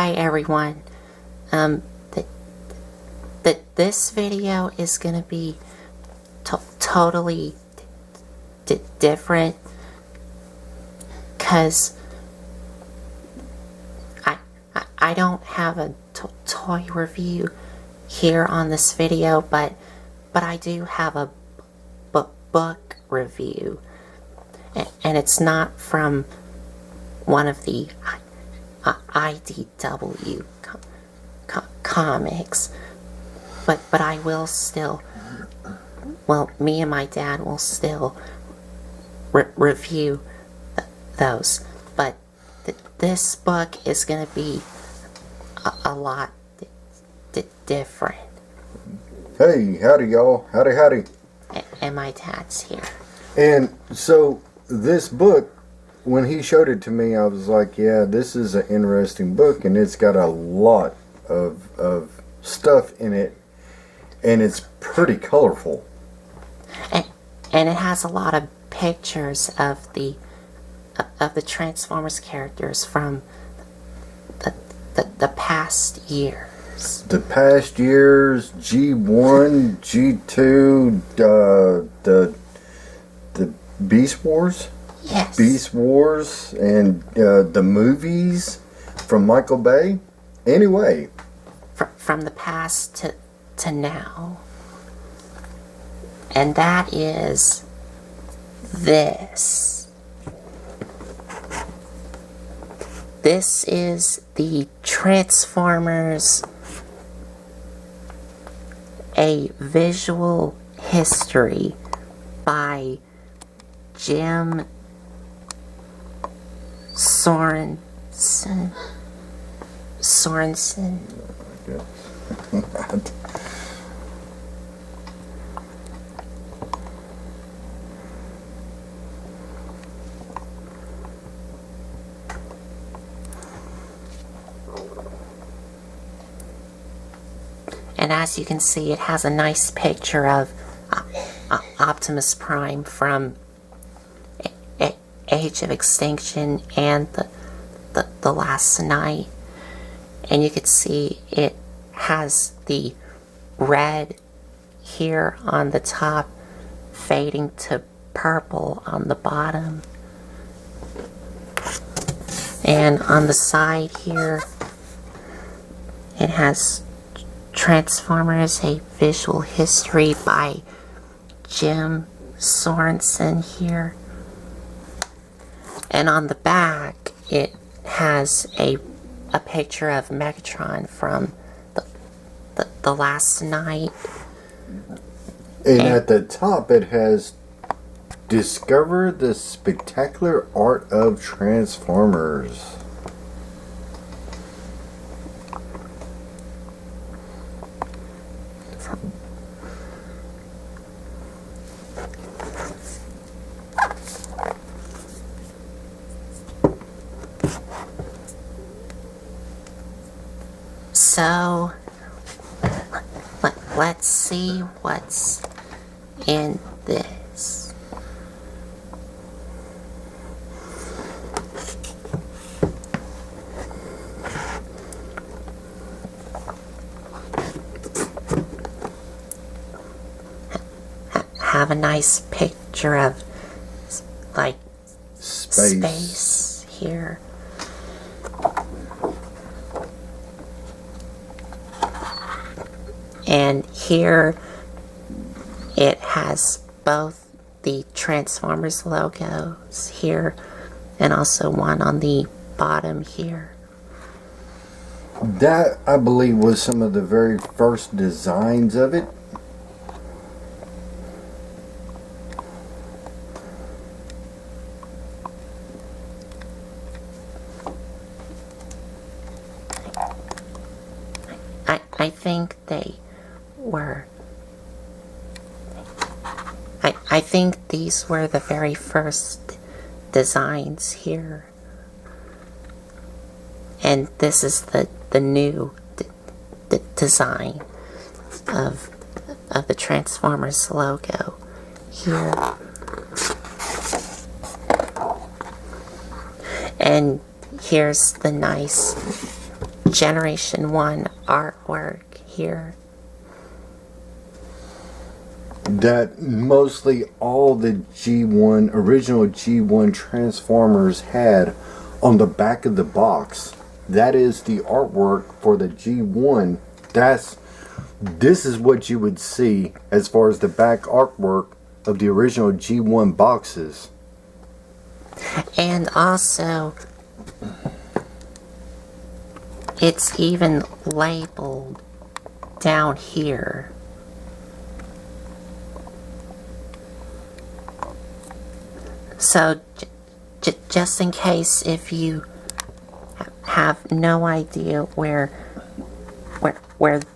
Hi everyone. Um, this video is gonna be totally different, cause I don't have a toy review here on this video, but I do have a book review, and it's not from one of the IDW comics, but I will still, well, me and my dad will still review those, but this book is going to be a lot different. Hey, howdy y'all, howdy. And my dad's here. And so this book, when he showed it to me, I was like, yeah, this is an interesting book, and it's got a lot of stuff in it, and it's pretty colorful. And it has a lot of pictures of the Transformers characters from the past years. The past years, G1, G2, the Beast Wars? Yes. Beast Wars, and the movies from Michael Bay. Anyway. From the past to now. And that is this. This is the Transformers, A Visual History by Jim Sorensen. And as you can see, it has a nice picture of Optimus Prime from Age of Extinction and the Last Night. And you can see it has the red here on the top fading to purple on the bottom. And on the side here, it has Transformers, A Visual History by Jim Sorensen here. And on the back, it has a picture of Megatron from the Last Night. And at the top, it has Discover the Spectacular Art of Transformers. So, let's see what's in this. Have a nice picture of, like, space here. And here it has both the Transformers logos here and also one on the bottom here. That, I believe, was some of the very first designs of it. I think they were... I think these were the very first designs here. And this is the new design of the Transformers logo here. And here's the nice Generation 1 artwork here. That mostly all the G1, original G1 Transformers had on the back of the box. That is the artwork for the G1. This is what you would see as far as the back artwork of the original G1 boxes. And also, it's even labeled down here. So, just in case if you have no idea where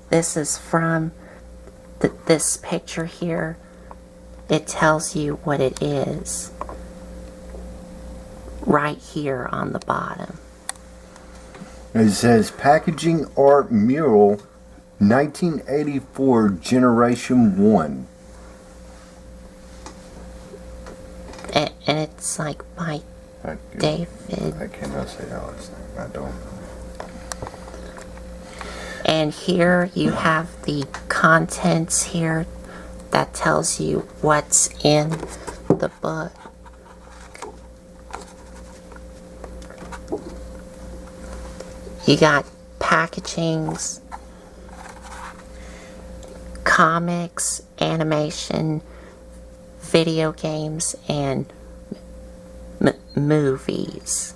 this is from, this picture here, it tells you what it is right here on the bottom. It says Packaging Art Mural 1984 Generation 1. And it's like by David. I cannot say that last name. I don't. And here you have the contents here that tells you what's in the book. You got packagings, comics, animation, video games, and movies.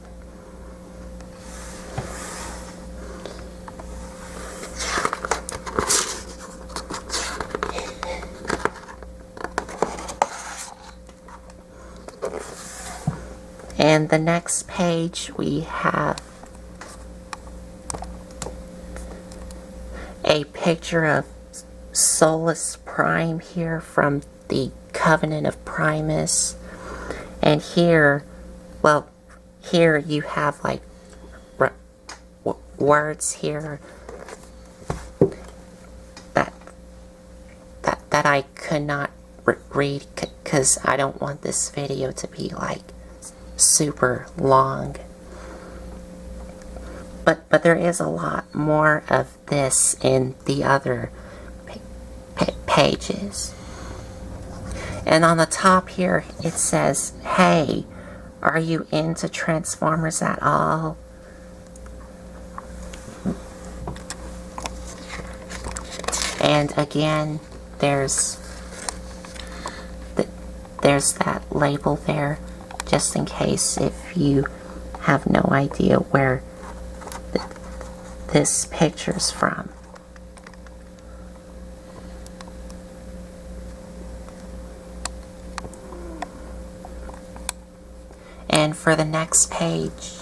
And the next page we have a picture of Solus Prime here from the Covenant of Primus. And here, well, here you have like words here that I could not read because I don't want this video to be like super long. But there is a lot more of this in the other pages. And on the top here it says, "Hey, are you into Transformers at all?" And again, there's that label there, just in case if you have no idea where this picture's from. And for the next page,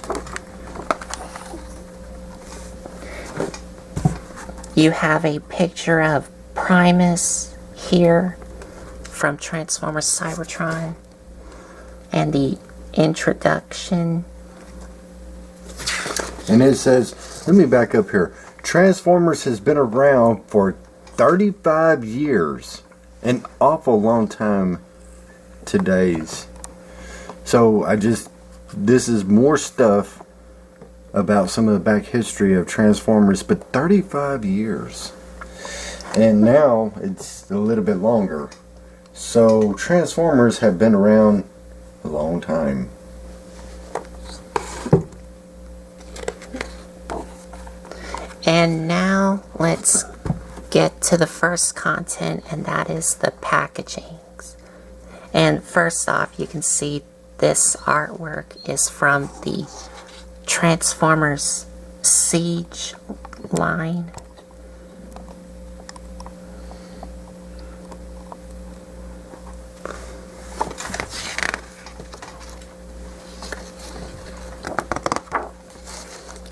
you have a picture of Primus here from Transformers Cybertron and the introduction. And it says, let me back up here. Transformers has been around for 35 years. An awful long time today's. So this is more stuff about some of the back history of Transformers, but 35 years. And now it's a little bit longer. So Transformers have been around a long time. And now let's get to the first content, and that is the packagings. And first off, you can see this artwork is from the Transformers Siege line.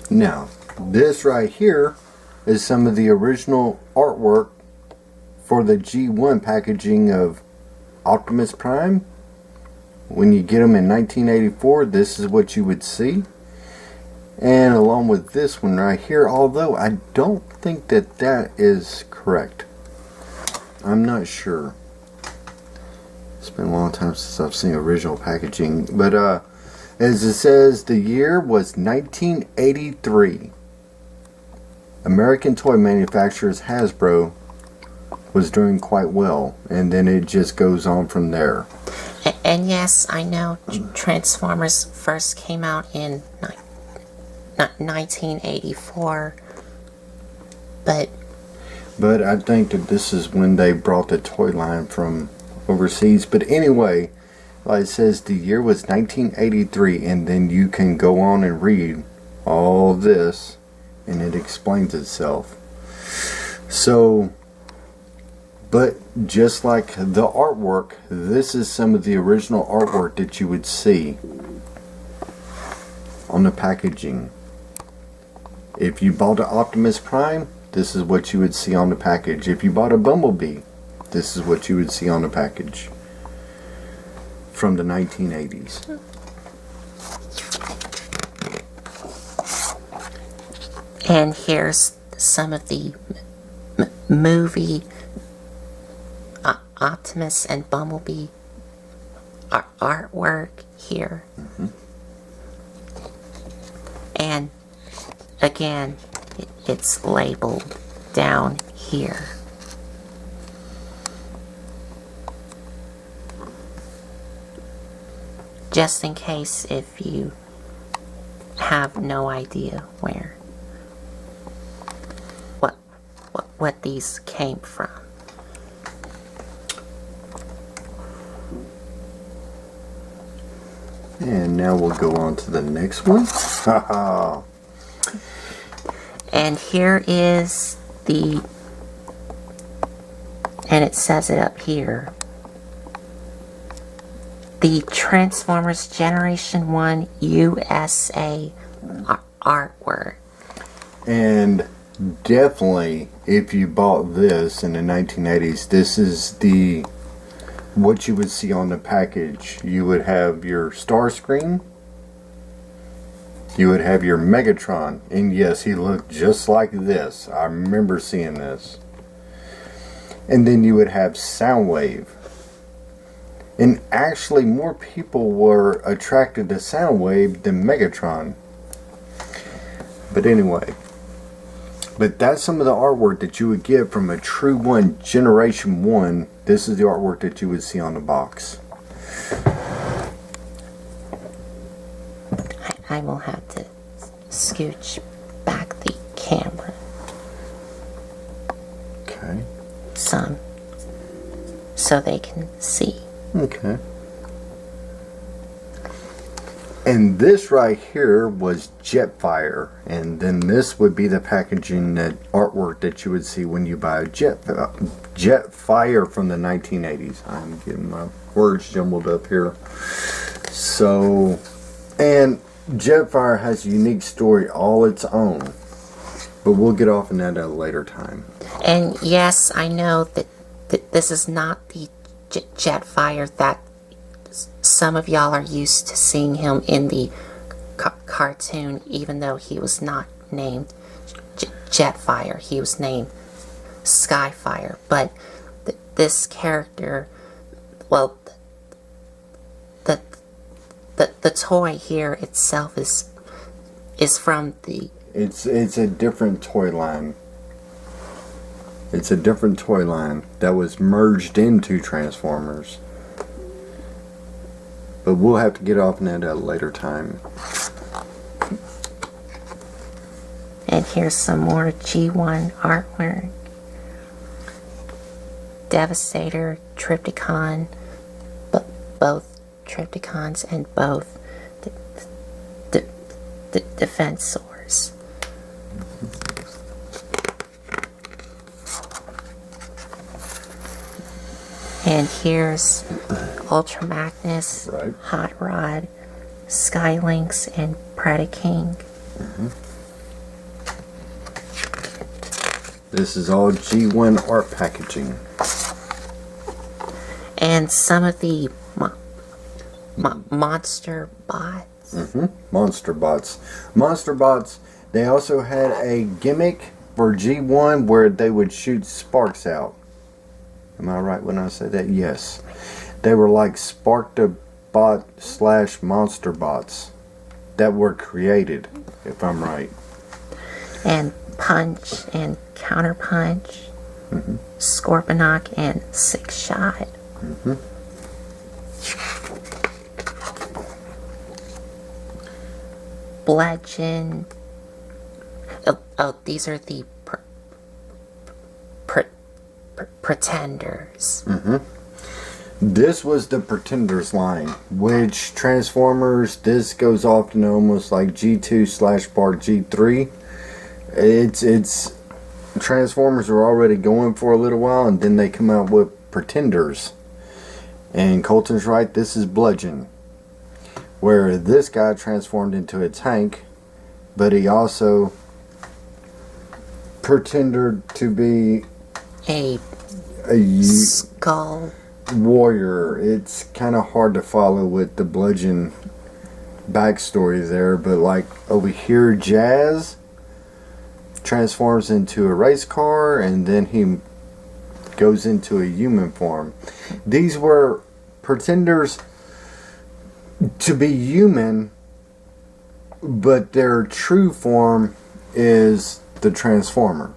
Now, this right here is some of the original artwork for the G1 packaging of Optimus Prime. When you get them in 1984, this is what you would see. And along with this one right here, although I don't think that is correct. I'm not sure. It's been a long time since I've seen original packaging. But as it says, the year was 1983. American toy manufacturers Hasbro was doing quite well, and then it just goes on from there. And yes, I know Transformers first came out in 1984, but I think that this is when they brought the toy line from overseas. But anyway, like it says, the year was 1983, and then you can go on and read all this, and it explains itself. So, but just like the artwork, this is some of the original artwork that you would see on the packaging. If you bought an Optimus Prime, this is what you would see on the package. If you bought a Bumblebee, this is what you would see on the package from the 1980s. and here's some of the movie Optimus and Bumblebee artwork here. Mm-hmm. And again, it's labeled down here. Just in case if you have no idea what these came from. And now we'll go on to the next one. Haha. And here is and it says it up here, the Transformers Generation 1 USA artwork. And definitely, if you bought this in the 1980s, this is what you would see on the package. You would have your Starscream. You would have your Megatron. And yes, he looked just like this. I remember seeing this. And then you would have Soundwave. And actually, more people were attracted to Soundwave than Megatron. But anyway. But that's some of the artwork that you would get from a True One Generation 1. This is the artwork that you would see on the box. I will have to scooch back the camera Okay. some so they can see. Okay. And this right here was Jetfire. And then this would be the packaging, that artwork that you would see when you buy a Jetfire from the 1980s. I'm getting my words jumbled up here. So, and Jetfire has a unique story all its own. But we'll get off on that at a later time. And yes, I know that this is not the Jetfire that some of y'all are used to seeing him in the cartoon, even though he was not named Jetfire. He was named Skyfire. But this character, well, the toy here itself is from the... It's a different toy line. It's a different toy line that was merged into Transformers. But we'll have to get off on that at a later time. And here's some more G1 artwork. Devastator, Trypticon, both Trypticons and both the Defensors. And here's Ultra Magnus, Right. Hot Rod, Skylynx, and Predaking. This is all G1 art packaging. And some of the Monster Bots. Monster Bots. Monster Bots, they also had a gimmick for G1 where they would shoot sparks out. Am I right when I say that? Yes. They were like Spark-to-Bot / Monster Bots that were created, if I'm right. And Punch and Counterpunch, Scorponok and Six Shot. Bludgeon. Oh, these are the Pretenders. This was the Pretenders line, which Transformers, this goes off to almost like G2 / Part G3. It's Transformers were already going for a little while, and then they come out with Pretenders. And Colton's right, this is Bludgeon. Where this guy transformed into a tank, but he also pretended to be A a skull. warrior. It's kind of hard to follow with the Bludgeon backstory there, but like over here, Jazz transforms into a race car, and then he goes into a human form. These were pretenders to be human, but their true form is the Transformer.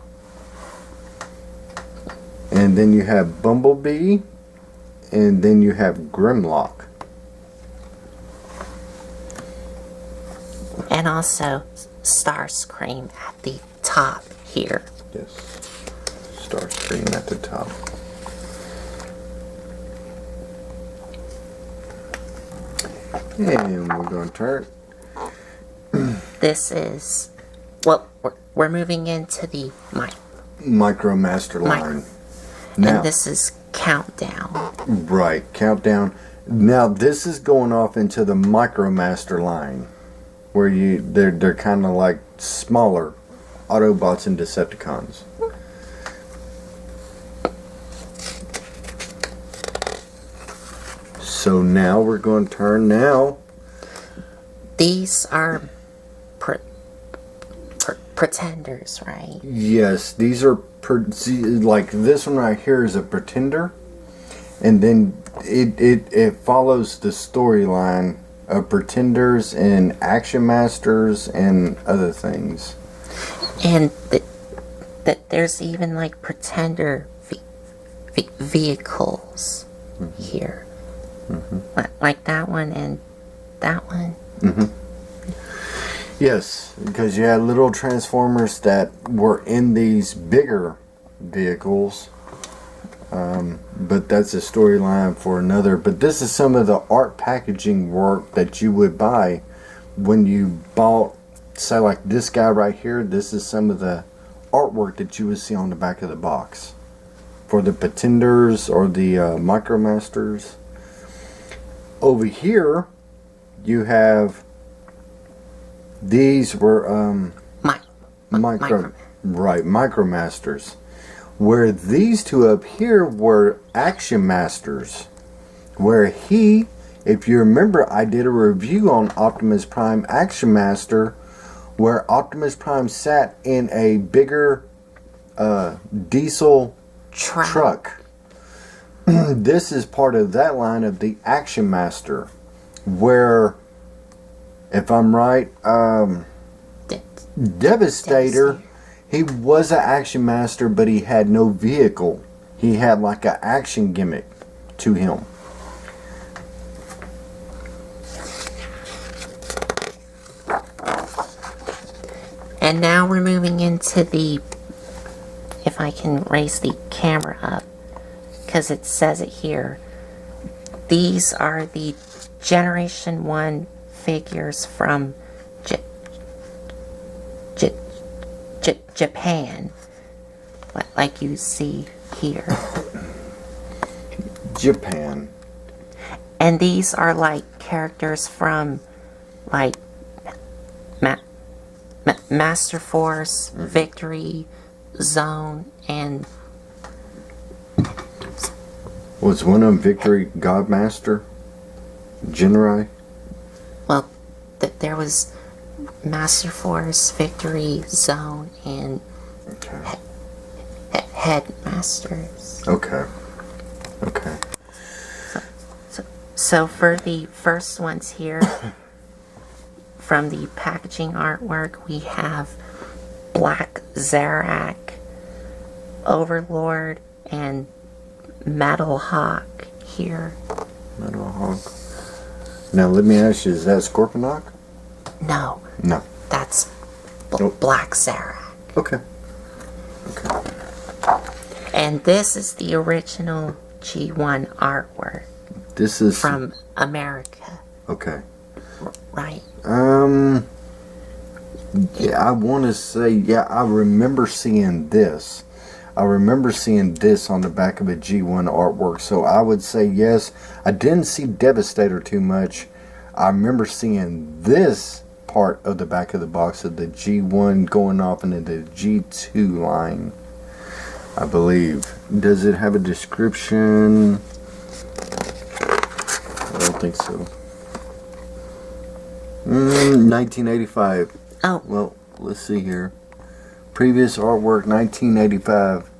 And then you have Bumblebee, and then you have Grimlock. And also Starscream at the top here. Yes. Starscream at the top. And we're going to turn. This is, well, we're moving into the Micromaster line. Now, and this is Countdown. right, Countdown. Now this is going off into the Micromaster line, where they're kind of like smaller Autobots and Decepticons. So now we're going to turn now. These are Pretenders, right? Yes, these are like this one right here is a Pretender, and then it follows the storyline of Pretenders and Action Masters and other things. And that there's even like Pretender vehicles here, like that one and that one. Yes, because you had little Transformers that were in these bigger vehicles. But that's a storyline for another. But this is some of the art packaging work that you would buy when you bought, say like this guy right here. This is some of the artwork that you would see on the back of the box for the Pretenders or the Micromasters. Over here, you have, these were Micromasters. Where these two up here were Action Masters. Where he, if you remember, I did a review on Optimus Prime Action Master, where Optimus Prime sat in a bigger diesel truck. This is part of that line of the Action Master, where, if I'm right, Devastator, he was an Action Master, but he had no vehicle. He had like an action gimmick to him. And now we're moving into the, if I can raise the camera up, because it says it here. These are the Generation 1 figures from Japan, like you see here. Japan. And these are like characters from like Master Force, Victory Zone, and Was one of them Victory Godmaster? Genrai? well, there was Master Force, Victory Zone, and Okay. Headmasters. Okay. Okay. So for the first ones here, from the packaging artwork, we have Black Zarak, Overlord, and Metal Hawk here. Metal Hawk. Now let me ask you, is that Scorponok? No, No. that's Nope. Black Zarak. Okay. And this is the original G1 artwork This is from America, okay. right? Yeah, I want to say, yeah, I remember seeing this. I remember seeing this on the back of a G1 artwork. So I would say yes. I didn't see Devastator too much. I remember seeing this part of the back of the box of the G1 going off into the G2 line, I believe. Does it have a description? I don't think so. 1985. Oh, Well, let's see here. Previous artwork, 1985.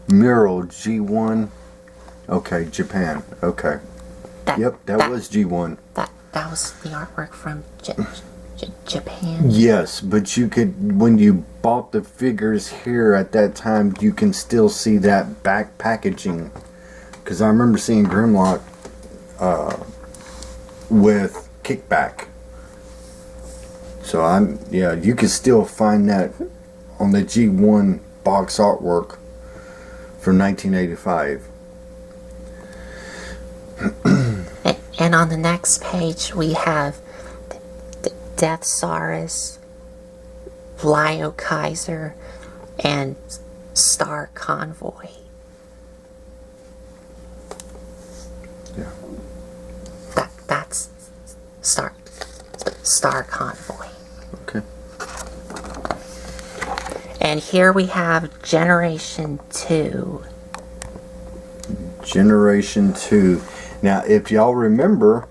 Mural, G1. Okay, Japan. Okay. That was G1. That was the artwork from Japan. Yes, but you could, when you bought the figures here at that time, you can still see that back packaging. Because I remember seeing Grimlock with Kickback. So yeah, you can still find that on the G1 box artwork from 1985. And on the next page, we have Death Saurus, Flyo Kaiser, and Star Convoy. Yeah. That's Star Convoy. Okay. And here we have Generation 2. Generation 2. Now, if y'all remember,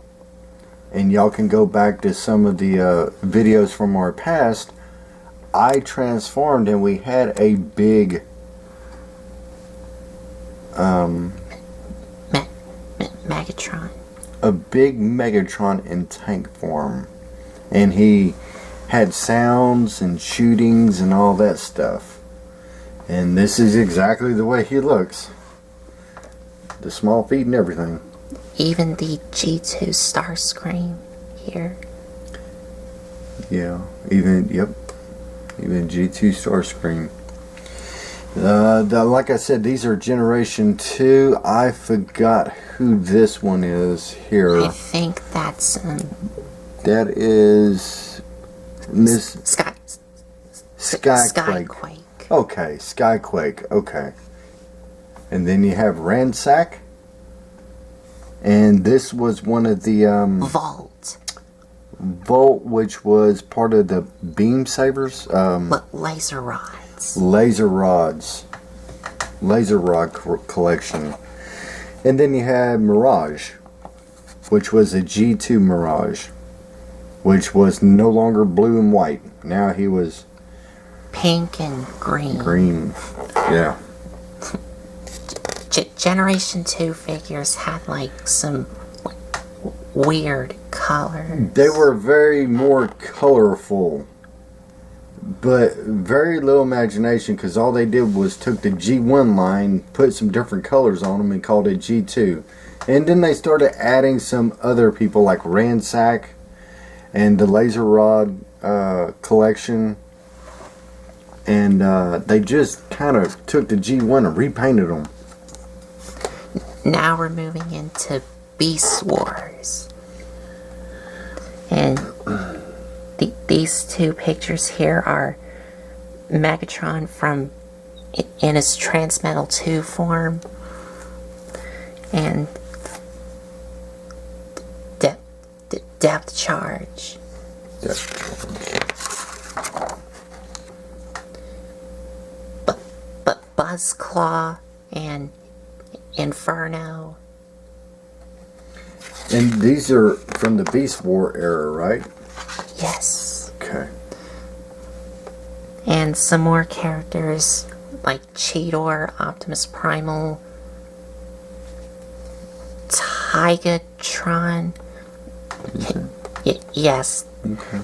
and y'all can go back to some of the videos from our past, I transformed and we had a big Megatron. a big Megatron in tank form, and he had sounds and shootings and all that stuff, and this is exactly the way he looks, the small feet and everything. Even the G2 Starscream here. Yeah, even G2 Starscream. Like I said, these are Generation 2. I forgot who this one is here. I think that's That is Miss Skyquake. Skyquake. Okay, Skyquake. Okay. And then you have Ransack. And this was one of the Volt, which was part of the Beam Sabers. Laser rods. Laser Rod collection. And then you had Mirage, which was a G2 Mirage, which was no longer blue and white. Now he was Pink and green. green. Yeah. Generation 2 figures had like some weird colors. They were very more colorful, but very little imagination, because all they did was took the G1 line, put some different colors on them, and called it G2. And then they started adding some other people like Ransack and the Laser Rod collection. And they just kind of took the G1 and repainted them. Now we're moving into Beast Wars. And these two pictures here are Megatron in his Transmetal 2 form, and Depth Charge. But Buzzclaw and Inferno. And these are from the Beast War era, right? Yes. Okay. And some more characters like Cheetor, Optimus Primal, Tigatron. Yes. Okay.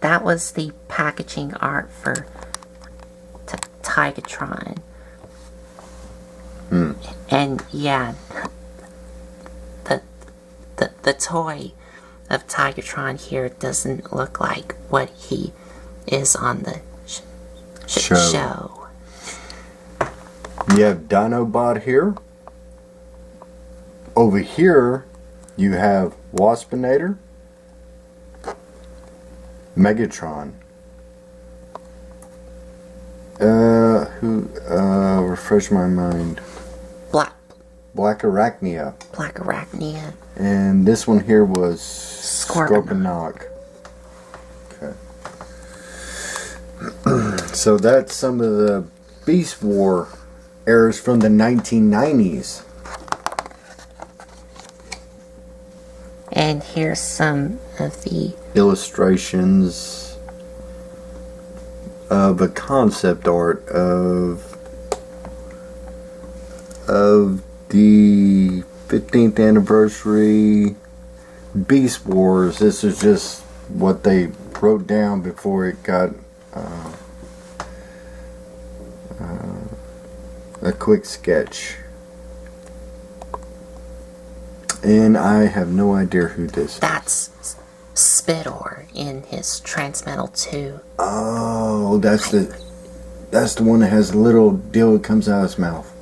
That was the packaging art for Tigatron. And yeah, the toy of Tigatron here doesn't look like what he is on the show. You have Dinobot here. Over here, you have Waspinator, Megatron. Refresh my mind. Black Arachnia. Black Arachnia. And this one here was Scorponok. Okay. So that's some of the Beast War eras from the 1990s. And here's some of the illustrations of a concept art of the 15th anniversary Beast Wars. This is just what they wrote down before it got a quick sketch. And I have no idea who this is. That's Spidor in his Transmetal 2. Oh, that's the one that has a little deal that comes out of his mouth.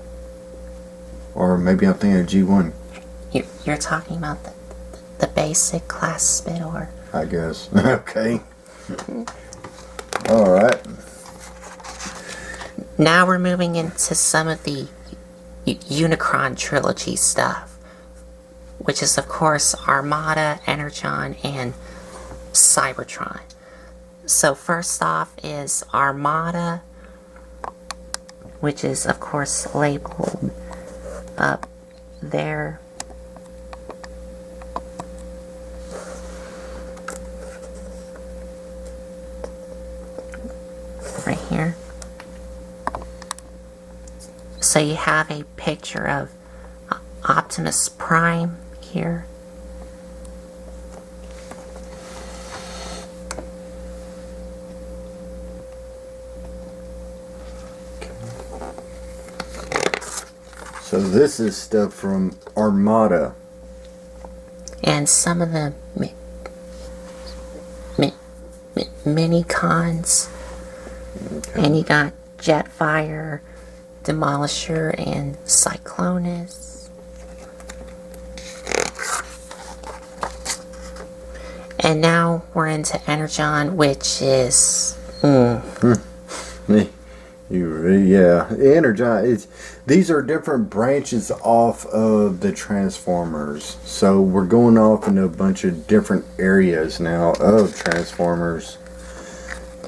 Or maybe I'm thinking of G1. You're talking about the basic class Spidor. I guess. Okay. Alright. Now we're moving into some of the Unicron trilogy stuff, which is of course Armada, Energon, and Cybertron. So first off is Armada, which is of course labeled up there. Right here. So you have a picture of Optimus Prime here. So this is stuff from Armada. And some of the mini cons. Okay. And you got Jetfire, Demolisher, and Cyclonus. And now we're into Energon, which is... Yeah, Energon. These are different branches off of the Transformers. So we're going off into a bunch of different areas now of Transformers.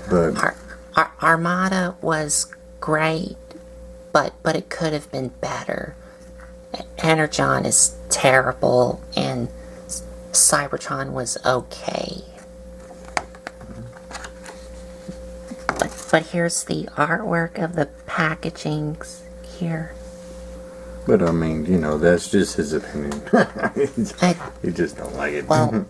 But Armada was great, but it could have been better. Energon is terrible, and Cybertron was okay. But here's the artwork of the packagings here. But I mean, you know, that's just his opinion. He just don't like it. Well,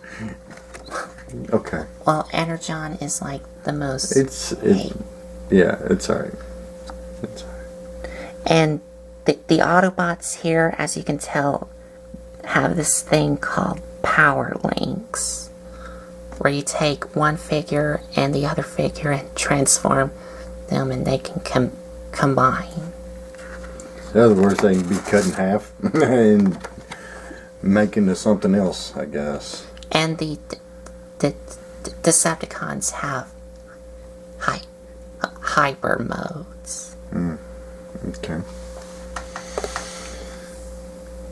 okay. Well, Energon is like the most. Yeah, it's alright. It's alright. And the Autobots here, as you can tell, have this thing called Power Links, where you take one figure and the other figure and transform them, and they can combine. In other words, they can be cut in half and make into something else, I guess. And the Decepticons have hyper modes. Okay.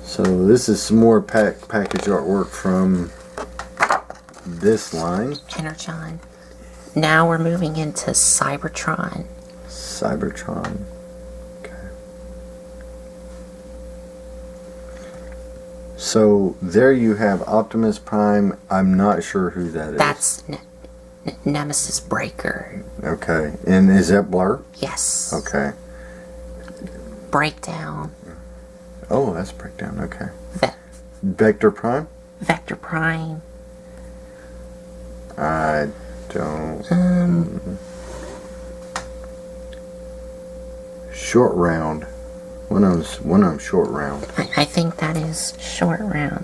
So this is some more package artwork from this line. Energon. Now we're moving into Cybertron. Cybertron. Okay. So there you have Optimus Prime. I'm not sure who that is. That's Nemesis Breaker. Okay. And is that Blur? Yes. Okay. Breakdown. Oh, that's Breakdown. Okay. Vector Prime? Vector Prime. I don't... Short Round. One of them Short Round. I think that is Short Round.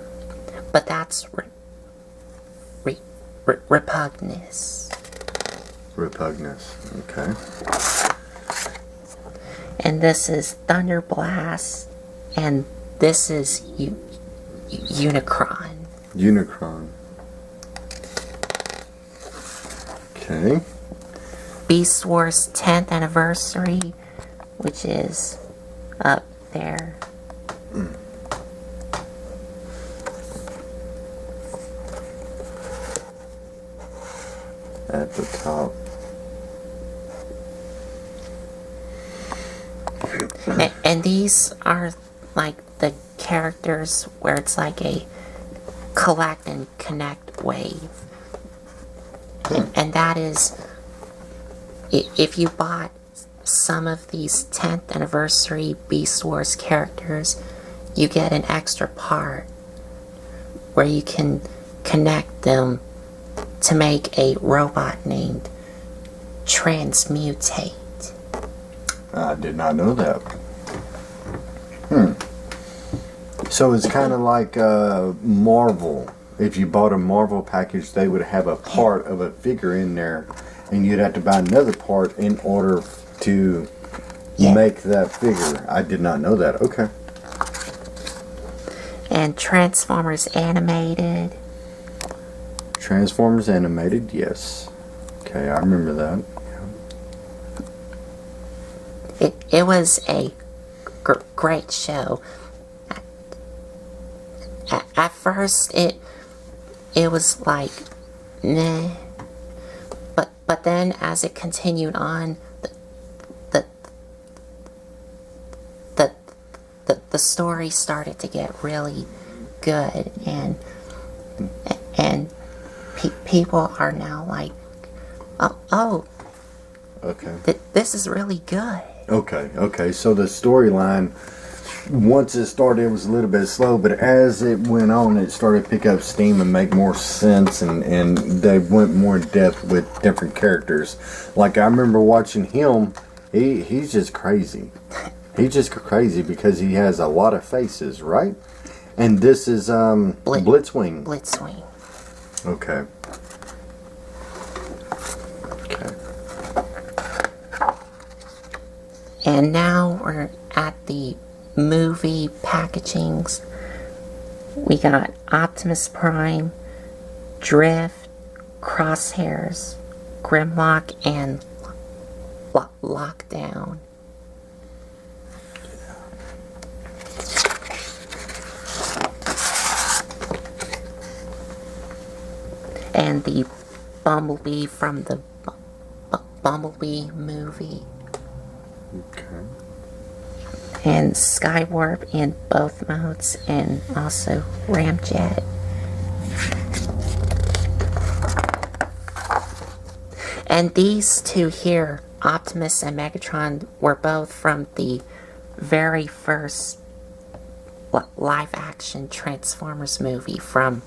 But that's Repugnus. Repugnus. Okay. And this is Thunder Blast. And this is Unicron. Unicron. Okay. Beast Wars 10th anniversary, which is up there. At the top. And these are like the characters where it's like a collect and connect wave. And that is, if you bought some of these 10th anniversary Beast Wars characters, you get an extra part where you can connect them to make a robot named Transmutate. I did not know that. So it's kind of like Marvel. If you bought a Marvel package, they would have a part of a figure in there, and you'd have to buy another part in order to make that figure. I did not know that. Okay. And Transformers Animated. Transformers Animated, yes. Okay, I remember that. It was a great show. At first, it was like, meh. But then, as it continued on, the story started to get really good, and people are now like, oh, Okay. this is really good. Okay. So the storyline, once it started, it was a little bit slow, but as it went on, it started to pick up steam and make more sense, and they went more in depth with different characters. Like, I remember watching him, he's just crazy. He's just crazy because he has a lot of faces, right? And this is Blitzwing. Blitzwing. Okay. And now we're at the movie packagings. We got Optimus Prime, Drift, Crosshairs, Grimlock, and Lockdown. And the Bumblebee from the Bumblebee movie. Okay. And Skywarp in both modes, and also Ramjet. And these two here, Optimus and Megatron, were both from the very first live-action Transformers movie from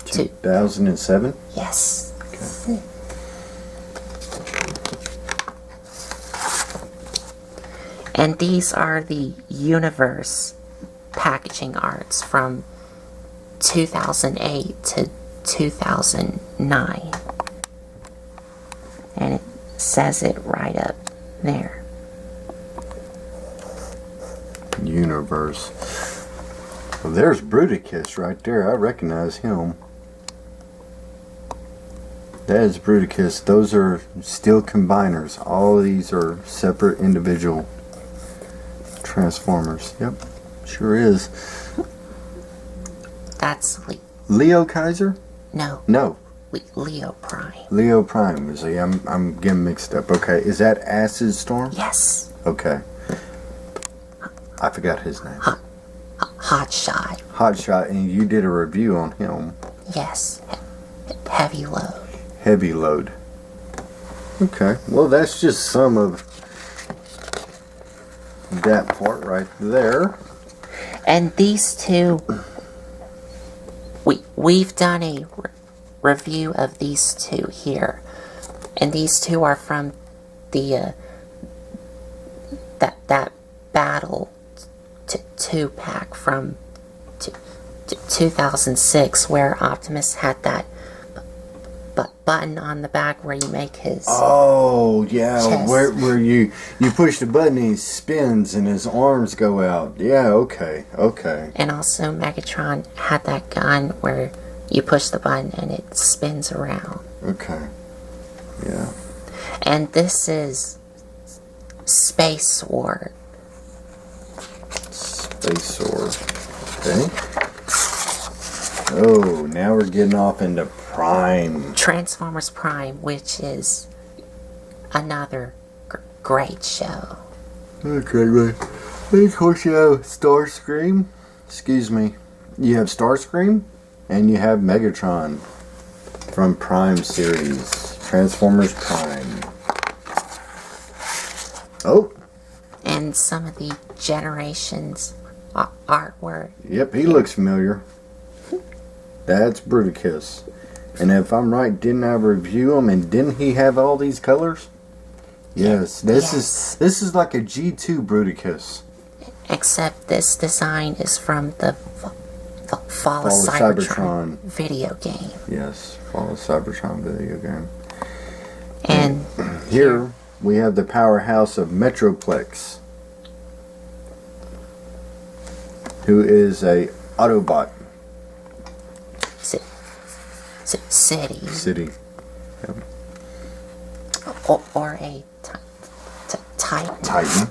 2007? Yes. Okay. And these are the Universe packaging arts from 2008 to 2009. And it says it right up there. Universe. Well, there's Bruticus right there. I recognize him. That is Bruticus. Those are steel combiners. All of these are separate individual Transformers. Yep, sure is. That's Leo Kaiser? no, No, Leo Prime. Leo Prime. See, I'm getting mixed up. Okay, is that Acid Storm? Yes, Okay. I forgot his name. Hotshot. Hotshot, and you did a review on him. Yes, Heavy Load. Heavy Load. Okay, well that's just some of that part right there. And these two, we've done a review of these two here, and these two are from the that battle 2-pack from 2006 where Optimus had that button on the back where you make his Oh yeah, chest. where you push the button and he spins and his arms go out. Yeah, okay. And also Megatron had that gun where you push the button and it spins around. Okay. Yeah. And this is Space Sword. Space Sword. Okay. Oh, now we're getting off into Prime. Transformers Prime, which is another great show. Okay, right. Of course you have Starscream. Excuse me. You have Starscream and you have Megatron from Prime series. Transformers Prime. Oh, And some of the Generations artwork. yep, he looks familiar. That's Bruticus. And if I'm right, didn't I review him and didn't he have all these colors? Yes, this is like a G2 Bruticus. Except this design is from the Fall of Fall of Cybertron Cybertron. video game. Yes, Fall of Cybertron video game. And Here we have the powerhouse of Metroplex, who is a Autobot City. Or a Titan. Titan.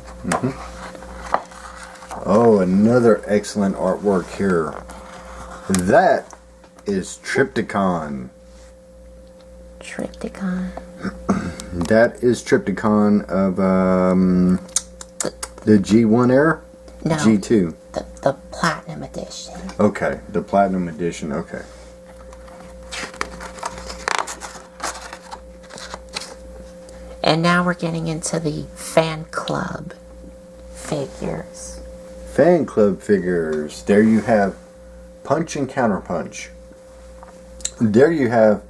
Oh, another excellent artwork here. That is Triptychon. Triptychon. That is Triptychon of the G1 era? No. G2. The Platinum Edition. Okay, the Platinum Edition, okay. And now we're getting into the fan club figures. Fan club figures. There you have Punch and Counterpunch. There you have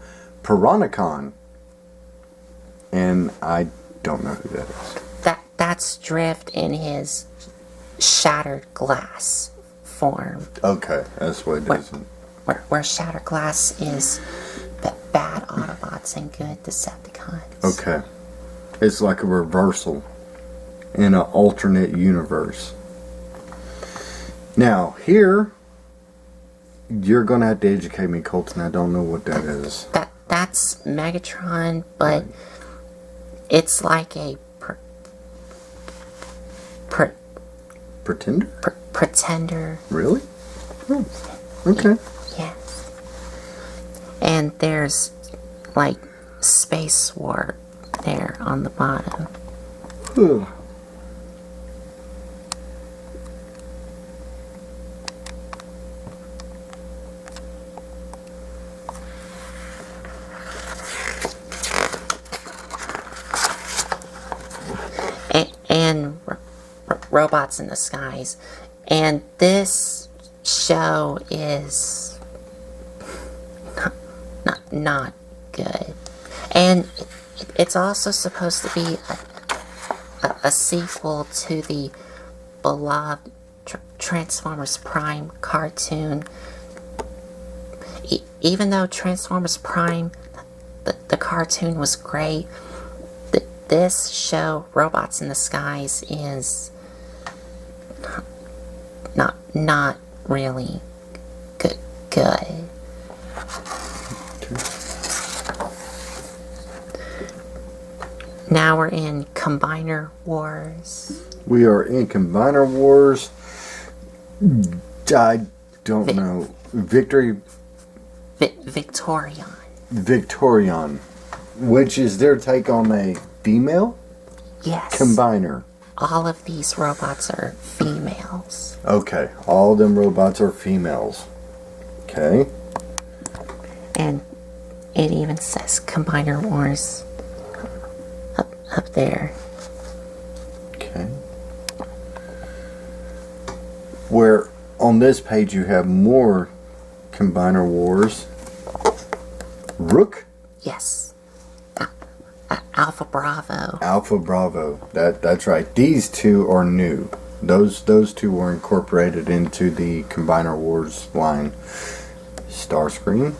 Piranacon. And I don't know who that is. That's Drift in his shattered glass form. Okay, that's what it is. Where shattered glass is bad Autobots and good Decepticons. Okay. It's like a reversal in an alternate universe. Now, here, you're going to have to educate me, Colton. I don't know what that is. That's Megatron, but it's like a Pretender? pretender. Really? Oh, okay. Yes. And there's like Space War there on the bottom. Whew. And Robots in the Skies. And this show is not good. And it's also supposed to be a sequel to the beloved Transformers Prime cartoon. Even though Transformers Prime, the cartoon was great, this show, Robots in the Skies, is not really good. Now we're in Combiner Wars. We are in Combiner Wars. I don't know. Victorion. Which is their take on a female Yes. combiner. All of these robots are females. Okay, all of them robots are females. Okay. And it even says Combiner Wars up there. Okay. Where on this page you have more Combiner Wars. Rook? Yes. Alpha Bravo. Alpha Bravo. That's right. These two are new. Those two were incorporated into the Combiner Wars line. Starscream.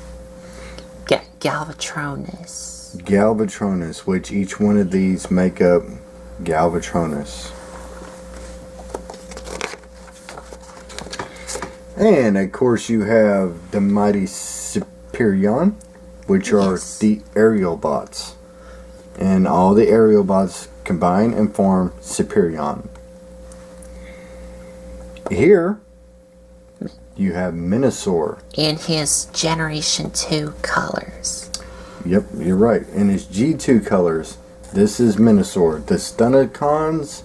Galvatronus. Galvatronus, which each one of these make up Galvatronus. And of course you have the mighty Superion, which are the aerial bots. And all the aerial bots combine and form Superion. Here you have Minosaur. In his Generation 2 colors. Yep, you're right. In his G2 colors, this is Minosaur. The Stunticons,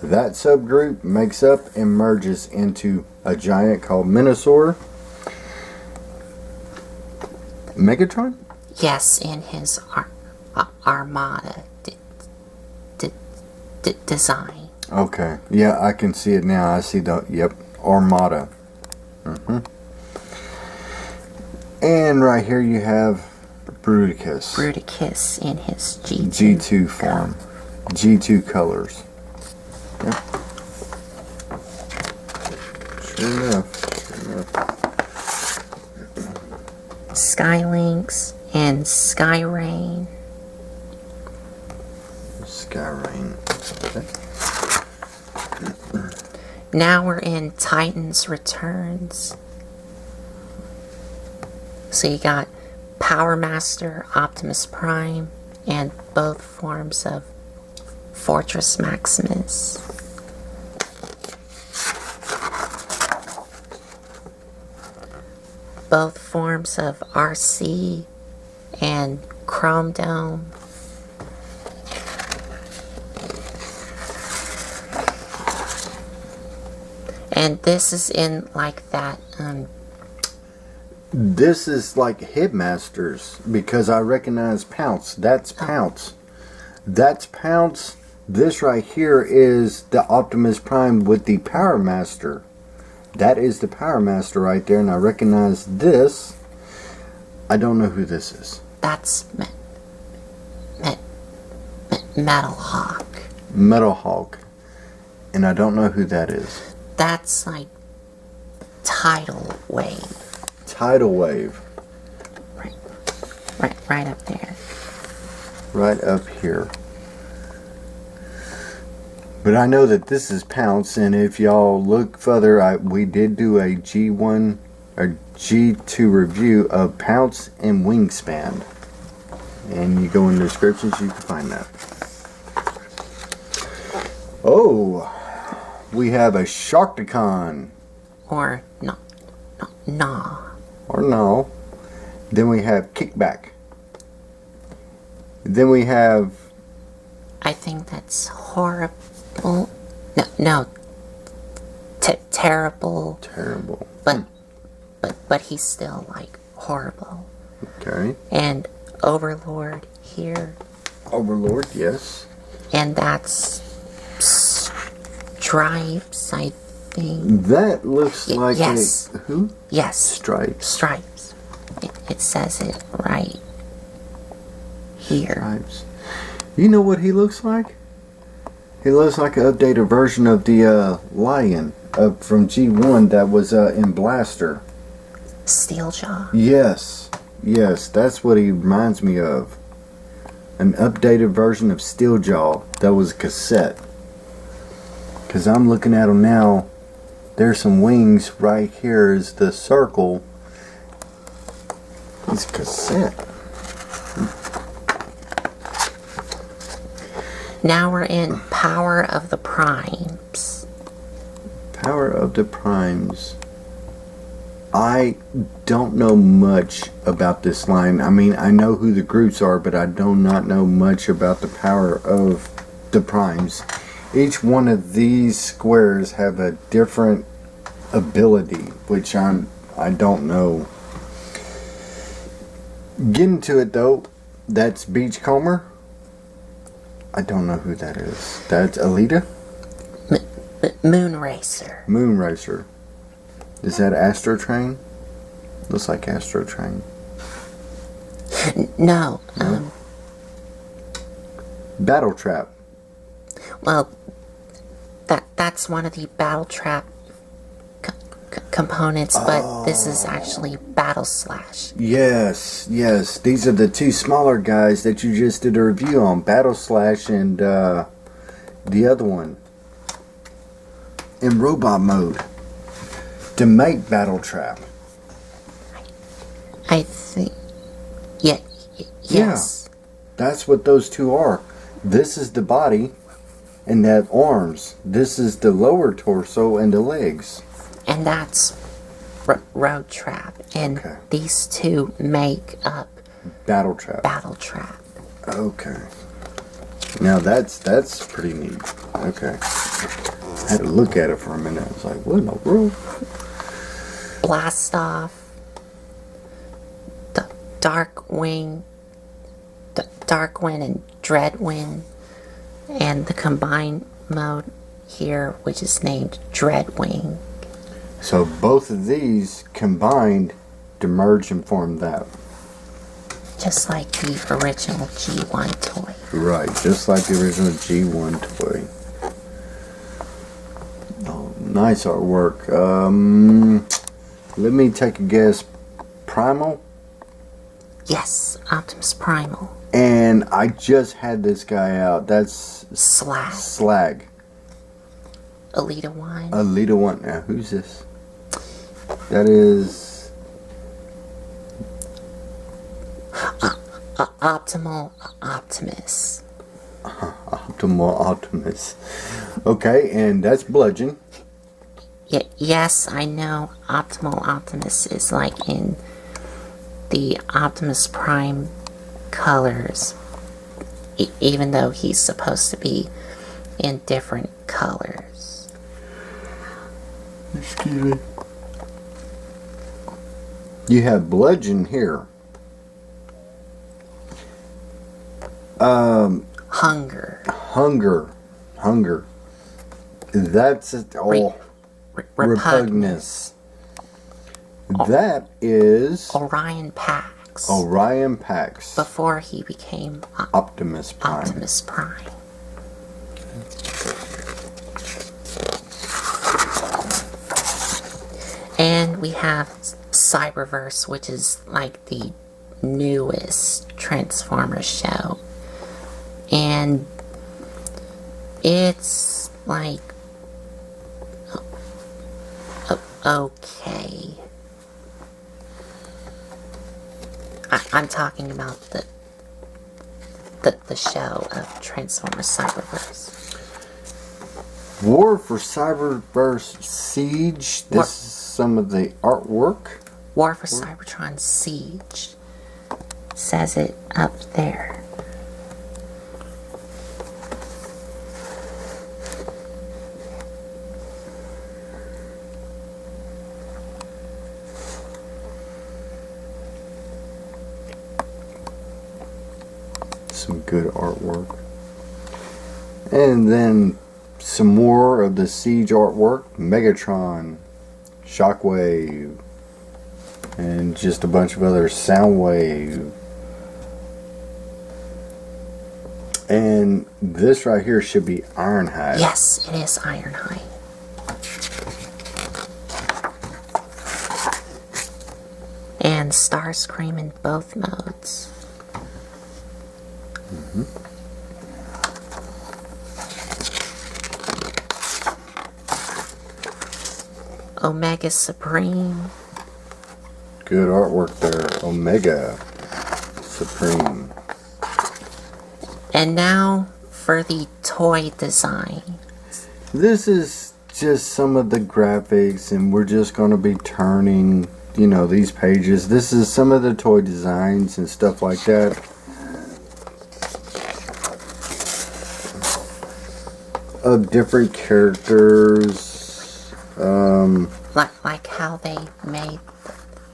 that subgroup makes up and merges into a giant called Minosaur. Megatron? Yes, in his Armada design. Okay, yeah, I can see it now. I see the, yep, Armada. And right here you have Bruticus. Bruticus in his G2 form. G2 colors. Yep. Sure enough. Skylynx and Skyrain. Skyrain. Okay. Now we're in Titans Returns. So you got Power Master, Optimus Prime, and both forms of Fortress Maximus. Both forms of RC and Chrome Dome. And this is in like that, This is like Headmasters because I recognize Pounce. That's Pounce. That's Pounce. This right here is the Optimus Prime with the Power Master. That is the Power Master right there, and I recognize this. I don't know who this is. That's Metal Hawk. Metal Hawk. And I don't know who that is. That's like Tidal Wave. Tidal Wave. Right up there. Right up here. But I know that this is Pounce, and if y'all look further, we did do a G1 or G2 review of Pounce and Wingspan. And you go in the descriptions, you can find that. Oh, we have a Sharkticon. Or no. Or no. Then we have Kickback. Then we have... I think that's horrible. No. Terrible. Terrible. But he's still like horrible. Okay. And Overlord here. Overlord, yes. And that's Stripes, I think. That looks like yes. a... Who? Yes. Stripes. Stripes. It says it right here. Stripes. You know what he looks like? He looks like an updated version of the Lion from G1 that was in Blaster. Steeljaw? Yes. Yes, that's what he reminds me of. An updated version of Steeljaw that was a cassette. Because I'm looking at him now. There's some wings right here is the circle. It's cassette. Now we're in Power of the Primes. Power of the Primes. I don't know much about this line. I mean, I know who the groups are, but I do not know much about the Power of the Primes. Each one of these squares have a different ability, which I don't know. Getting to it though, that's Beachcomber. I don't know who that is. That's Alita? Moonracer. Moonracer. Is that Astro Train? Looks like Astro Train. No. Battle Trap. Well, that's one of the Battle Trap components, but this is actually Battle Slash. Yes, yes. These are the two smaller guys that you just did a review on. Battle Slash and the other one. In robot mode. To make Battle Trap. I think. Yes. That's what those two are. This is the body and that arms. This is the lower torso and the legs. And that's Road Trap. And Okay. these two make up Battle Trap. Battle Trap. Okay. Now that's pretty neat. Okay. I had to look at it for a minute. I was like, what in the world? Blast Off. Darkwind and Dreadwind. And the combined mode here, which is named Dreadwing. So both of these combined to merge and form that. Just like the original G1 toy. Right, just like the original G1 toy. Oh, nice artwork. Let me take a guess. Primal? Yes, Optimus Primal. And I just had this guy out. That's Slag. Slag. Alita 1. Alita 1. Now, who's this? That is... Optimal Optimus. Optimal Optimus. Okay, and that's Bludgeon. Yes, I know Optimal Optimus is like in the Optimus Prime colors. Even though he's supposed to be in different colors. Excuse me. You have Bludgeon here. Hunger. Hunger. That's it. Oh, Repugnance. That is Orion Pax. Orion Pax. Before he became Optimus Prime. Optimus Prime. And we have Cyberverse, which is like the newest Transformers show. And it's like okay. I'm talking about the show of Transformers Cyberverse. War for Cyberverse Siege. This is some of the artwork. War for Cybertron Siege. Says it up there. Some good artwork. And then some more of the Siege artwork. Megatron, Shockwave, and just a bunch of other Soundwave. And this right here should be Ironhide. Yes, it is Ironhide. And Starscream in both modes. Omega Supreme. Good artwork there. Omega Supreme. And now for the toy design. This is just some of the graphics, and we're just going to be turning, you know, these pages. This is some of the toy designs and stuff like that. Of different characters. Like how they made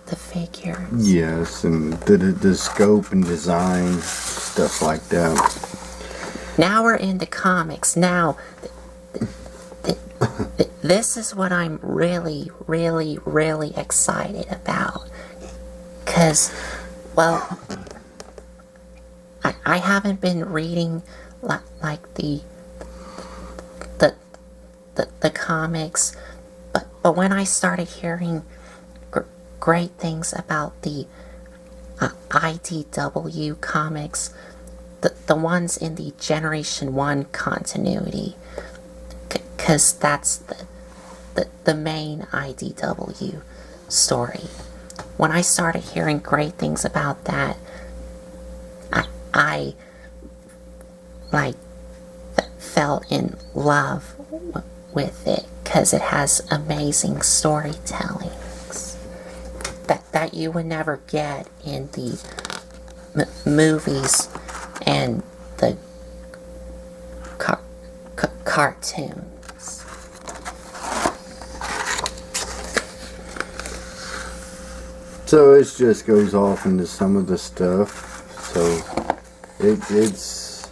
the figures. Yes, and the scope and design, stuff like that. Now we're into comics. Now, this is what I'm really, really, really excited about. Because, well, I haven't been reading like the comics, but when I started hearing great things about the IDW comics, the ones in the Generation 1 continuity, because that's the main IDW story. When I started hearing great things about that, I like fell in love with it because it has amazing storytelling that you would never get in the movies and the cartoons. So it just goes off into some of the stuff. So it's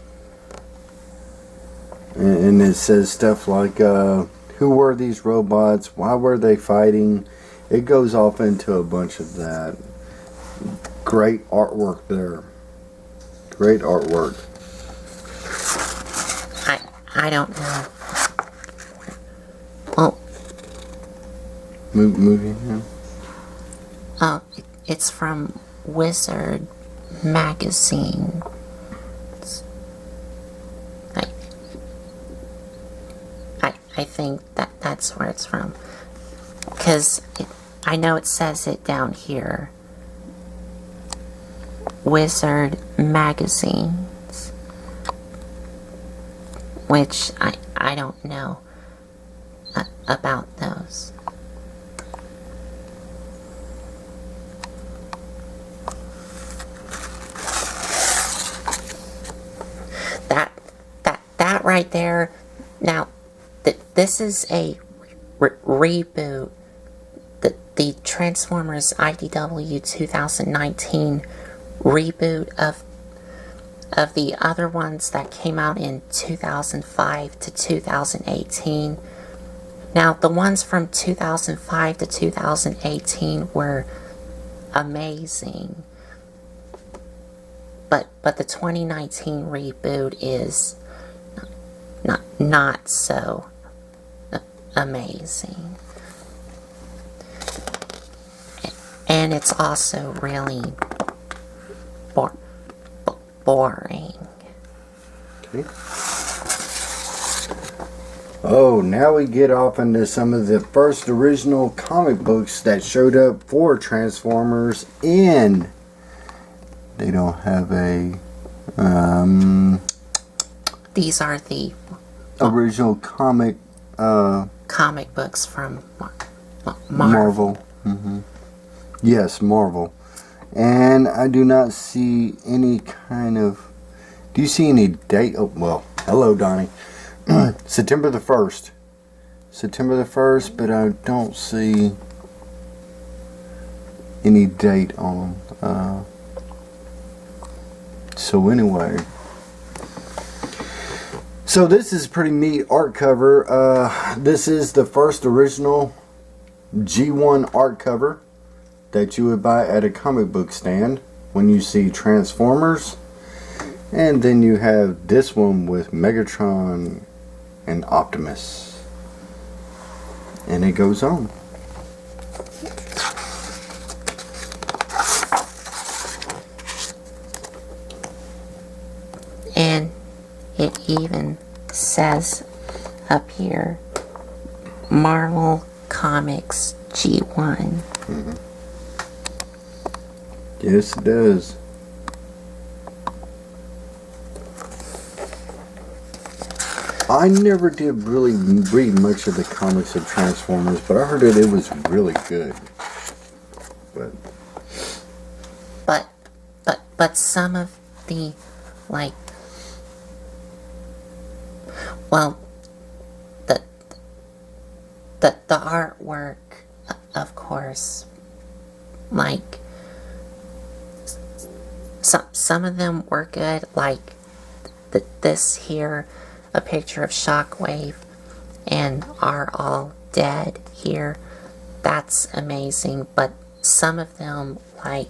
and it says stuff like who were these robots? Why were they fighting? It goes off into a bunch of that. Great artwork there. Great artwork. I don't know. Oh. Movie. Yeah. Oh, it's from Wizard magazine. I think that's where it's from. Because I know it says it down here. Wizard magazines. Which I don't know about those. That right there. Now, this is a reboot. The Transformers IDW 2019 reboot of the other ones that came out in 2005 to 2018. Now, the ones from 2005 to 2018 were amazing. But the 2019 reboot is not so amazing. And it's also really boring. Okay. Oh, now we get off into some of the first original comic books that showed up for Transformers in. They don't have a. These are the original comic books from Marvel. Mm-hmm. Yes, Marvel. And I do not see any kind of. Do you see any date? Oh, well, hello, Donnie. September the 1st. September the 1st, but I don't see any date on them. So anyway. So this is a pretty neat art cover. This is the first original G1 art cover that you would buy at a comic book stand when you see Transformers. And then you have this one with Megatron and Optimus. And it goes on. And it even says up here, Marvel Comics G1. Mm-hmm. Yes, it does. I never did really read much of the comics of Transformers, but I heard that it was really good. But some of the, like, well, the artwork, of course, like, some of them were good, like this here, a picture of Shockwave and Are All Dead here. That's amazing, but some of them, like,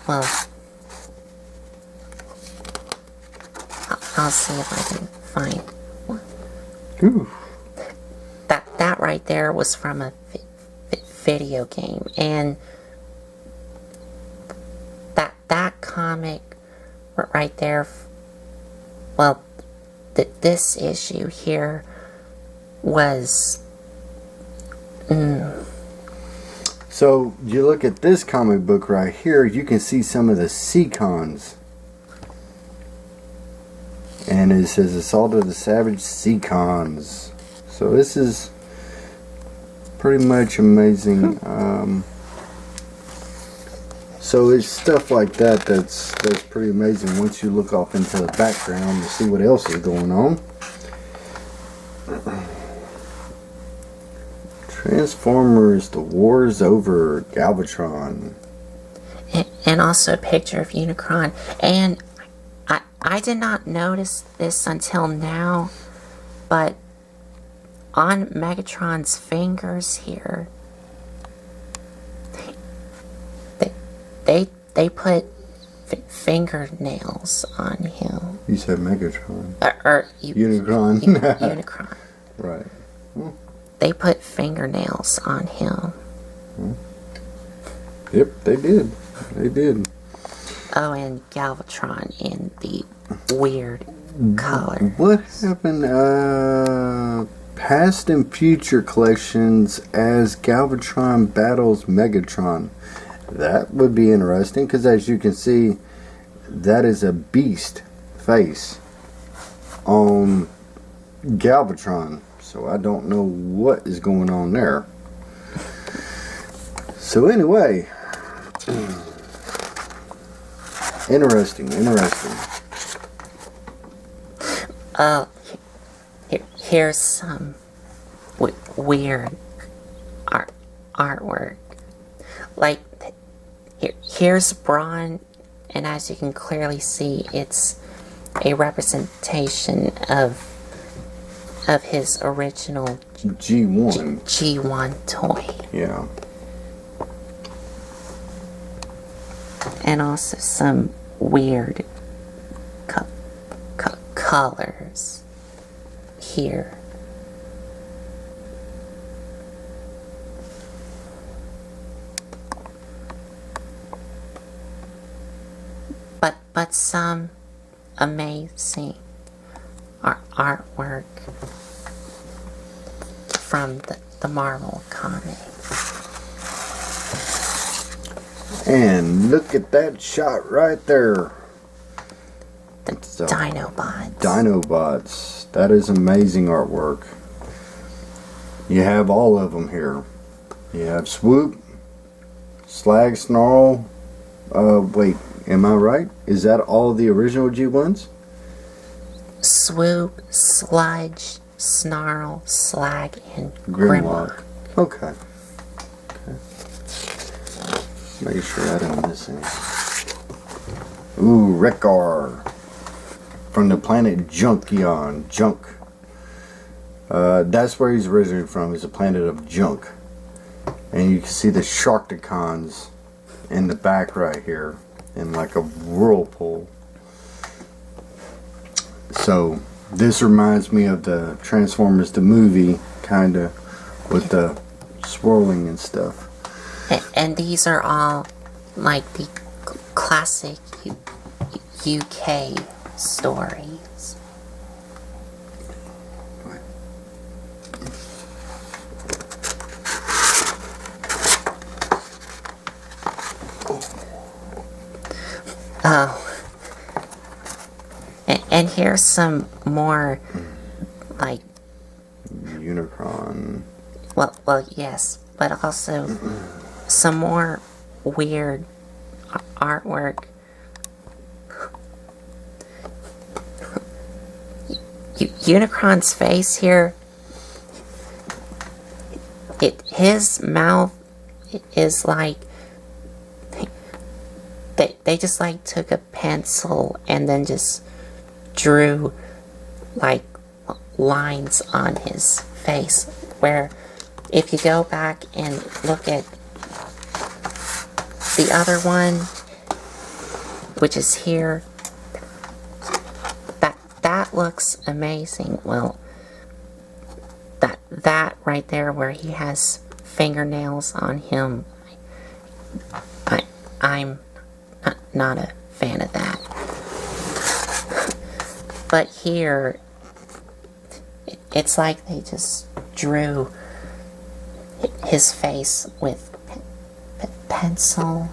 well, I'll see if I can find one. Ooh. That right there was from a video game, and that comic right there, well, this issue here was So you look at this comic book right here, you can see some of the Seacons. And it says Assault of the Savage Seacons. So this is pretty much amazing. So it's stuff like that that's pretty amazing once you look off into the background to see what else is going on. Transformers, the war is over, Galvatron. and also a picture of Unicron. And I did not notice this until now, but on Megatron's fingers here, they put fingernails on him. You said Megatron. Unicron. Unicron. Unicron. Right. They put fingernails on him. Yep, they did. They did. Oh, and Galvatron in the weird color. What happened? Past and future collections as Galvatron battles Megatron. That would be interesting because, as you can see, that is a beast face on Galvatron. So I don't know what is going on there. So anyway, interesting. Here's some weird artwork. Like, here's Brawn, and as you can clearly see, it's a representation of his original G1. G1 toy. Yeah. And also some weird colors here. But some amazing artwork from the Marvel comic. And look at that shot right there. The Dinobots. Dinobots. That is amazing artwork. You have all of them here. You have Swoop, Slag, Snarl. Wait, am I right? Is that all the original G1s? Swoop, Sludge, Snarl, Slag, and Grimlock. Grimlock. Okay. Make sure I don't miss any. Ooh, Wreck-Gar. From the planet Junkion. Junk. That's where he's originally from. He's a planet of junk. And you can see the Sharkticons in the back right here. In like a whirlpool. So, this reminds me of the Transformers the movie, kinda, with the swirling and stuff. And these are all like the classic UK stories. Oh. And here's some more, like... Unicron. Well, yes, but also some more weird artwork. Unicron's face here, his mouth is like, they just like took a pencil and then just drew like lines on his face, where if you go back and look at the other one, which is here. That looks amazing. Well, that right there where he has fingernails on him, I'm not a fan of that. But here, it's like they just drew his face with pencil.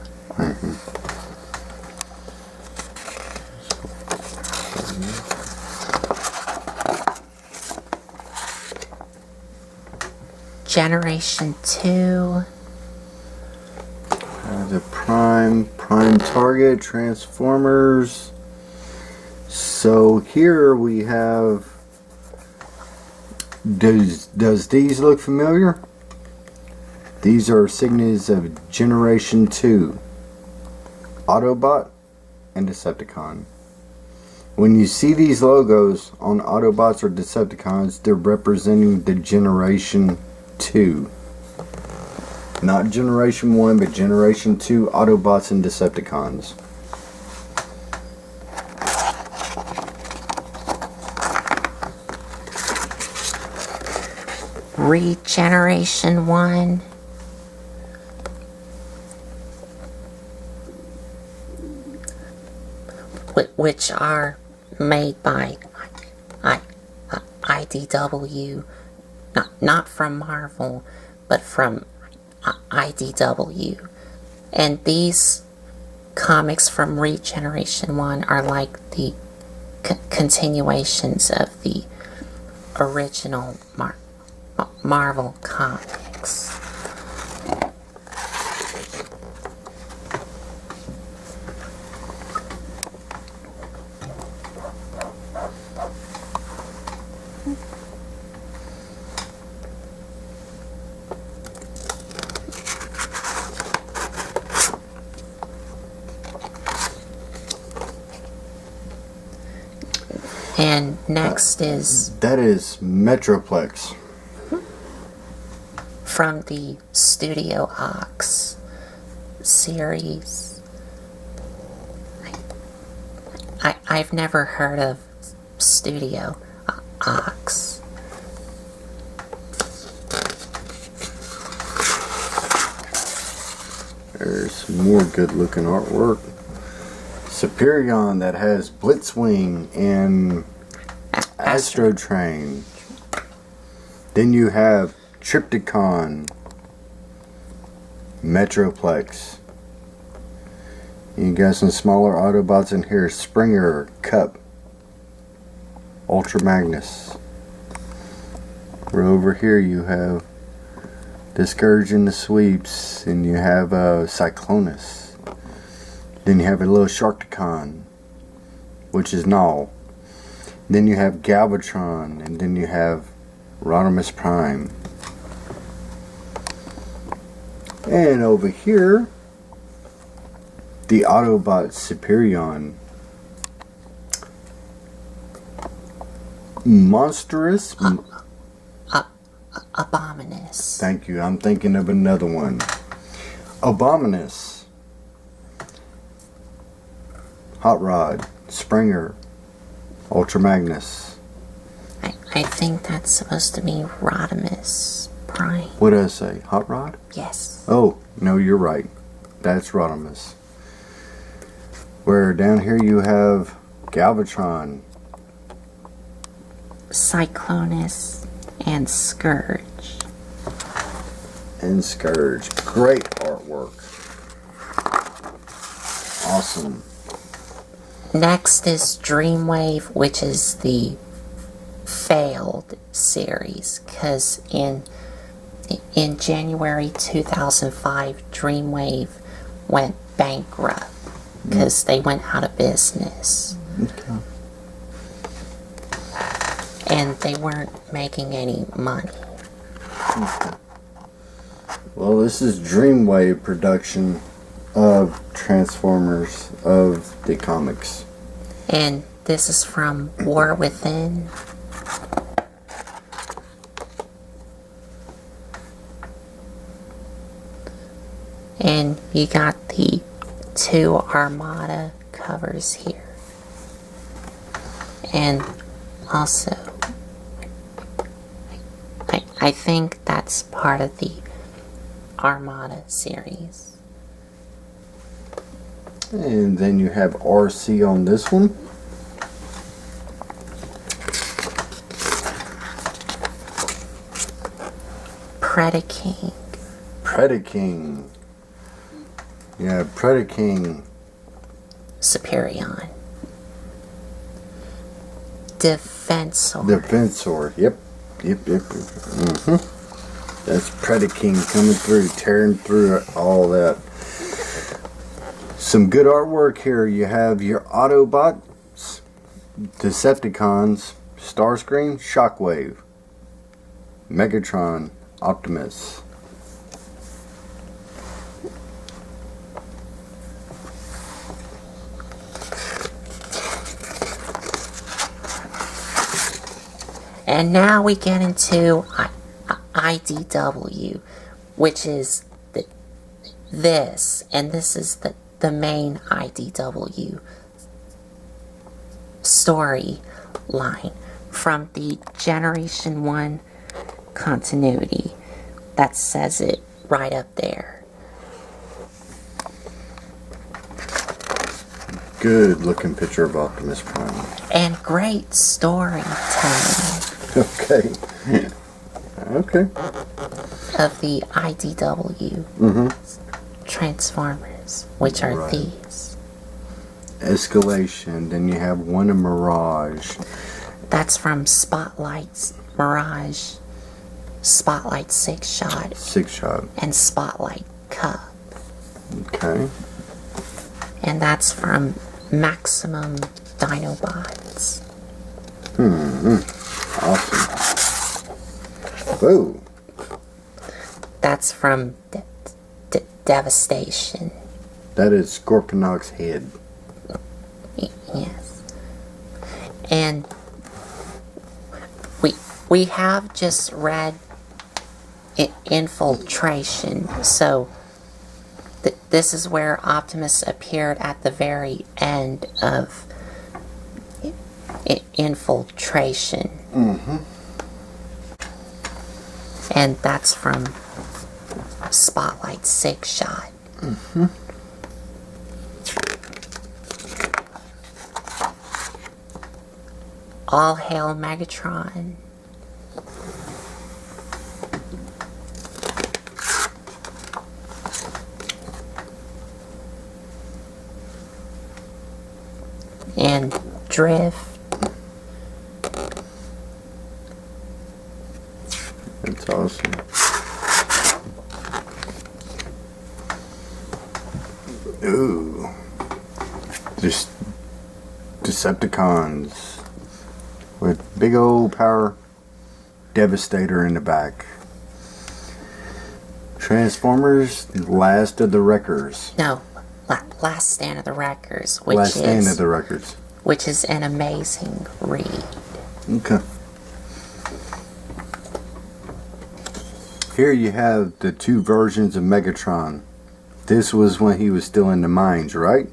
Generation 2. The Prime Target, Transformers. So here we have. Does these look familiar? These are signals of Generation 2. Autobot and Decepticon. When you see these logos on Autobots or Decepticons, they're representing the Generation 2. Not Generation 1, but Generation 2 Autobots and Decepticons. Regeneration 1. Which are made by IDW, not from Marvel, but from IDW. And these comics from Regeneration 1 are like the continuations of the original Marvel comics. And next is... That is Metroplex. From the Studio Ox series. I've never heard of Studio Ox. There's more good looking artwork. Superion that has Blitzwing and Astro Train. Then you have Tripticon, Metroplex. You got some smaller Autobots in here. Springer, Cup, Ultra Magnus. Right over here you have the Scourge and the Sweeps, and you have Cyclonus. Then you have a little Sharkticon, which is Null. Then you have Galvatron, and then you have Rodimus Prime. And over here, the Autobot Superion. Monstrous. Abominus. Thank you. I'm thinking of another one. Abominus. Hot Rod, Springer, Ultra Magnus. I think that's supposed to be Rodimus Prime. What did I say? Hot Rod? Yes. Oh, no, you're right. That's Rodimus. Where down here you have Galvatron, Cyclonus, and Scourge. and Scourge. Great artwork. Awesome. Next is Dreamwave, which is the failed series, because in January 2005, Dreamwave went bankrupt because they went out of business. Okay. And they weren't making any money. Well, this is Dreamwave production of Transformers of the comics. And this is from War Within. And you got the 2 Armada covers here. And also, I think that's part of the Armada series. And then you have RC on this one. Predaking. Predaking. Yeah, Predaking. Superion. Defensor. Defensor. Yep. That's Predaking coming through, tearing through all that. Some good artwork here. You have your Autobots, Decepticons, Starscream, Shockwave, Megatron, Optimus. And now we get into IDW, which is this, and this is the main IDW story line from the Generation 1 continuity. That says it right up there. Good looking picture of Optimus Prime. And great storytelling. Okay. Okay. Of the IDW Transformers, which are Right. these. Escalation. Then you have one in Mirage. That's from Spotlight's Mirage, Spotlight 6-Shot, 6-Shot. and Spotlight Cup. Okay. And that's from Maximum Dinobots. Awesome. Whoa. That's from Devastation. That is Scorponok's head. Yes. And we have just read Infiltration, so this is where Optimus appeared at the very end of Infiltration. And that's from Spotlight 6-Shot. All Hail Megatron. And Drift. That's awesome. Ooh. Just Decepticons with big old power Devastator in the back. Transformers, Last of the Wreckers. No, Last Stand of the Wreckers, which Last Stand is of the Wreckers. which is an amazing read. Okay. Here you have the two versions of Megatron. This was when he was still in the mines, right?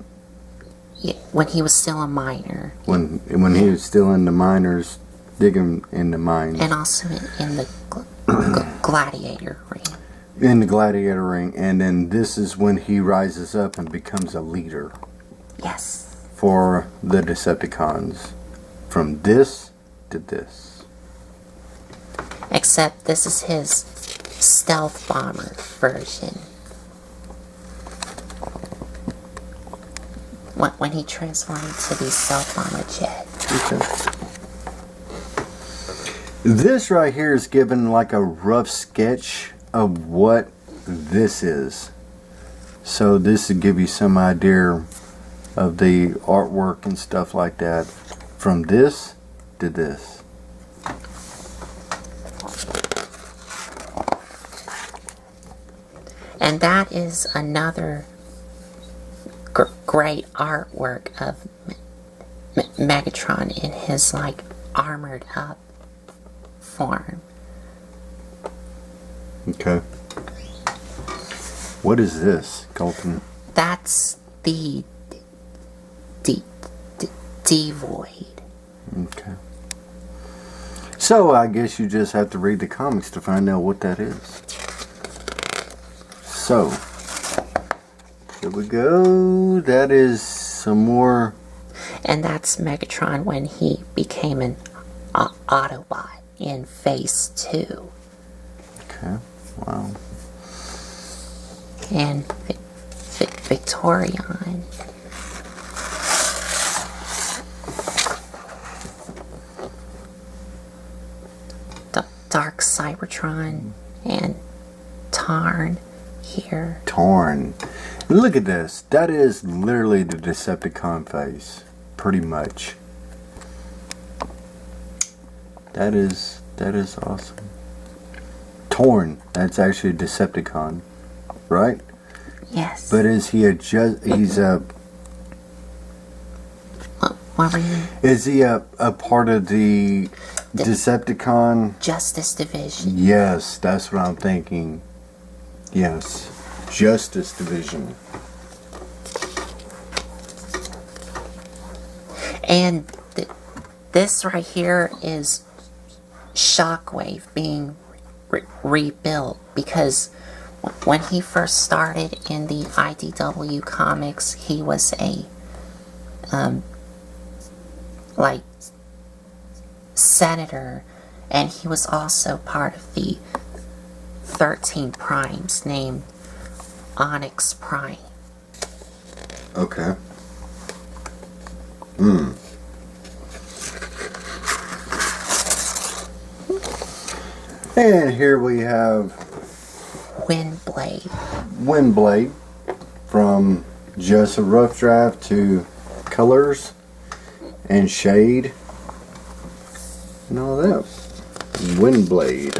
Yeah, when he was still a minor, When he was still in the miners, digging in the mines. and also in the Gladiator ring. In the Gladiator ring. And then this is when he rises up and becomes a leader Yes. for the Decepticons. From this to this. Except this is his stealth bomber version. When he transformed into the stealth bomber jet. Okay. This right here is given like a rough sketch of what this is. So this will give you some idea of the artwork and stuff like that. From this to this. And that is another great artwork of Megatron in his like armored up form. Okay. What is this, Colton? That's the devoid. Okay. So I guess you just have to read the comics to find out what that is. So, here we go. That is some more. And that's Megatron when he became an Autobot in Phase 2. Okay, wow. And Victorion. Dark Cybertron and Tarn here. Torn. Look at this. That is literally the Decepticon face. Pretty much. That is awesome. Torn. That's actually a Decepticon. Right? Yes. But is he he's a... What were you? Is he a part of the Decepticon? Justice Division. Yes, that's what I'm thinking. Yes. Justice Division. And this right here is Shockwave being rebuilt, because when he first started in the IDW comics, he was a like senator, and he was also part of the 13 Primes named Onyx Prime. Okay. And here we have Windblade. Windblade, from just a rough draft to colors and shade and all that. Windblade.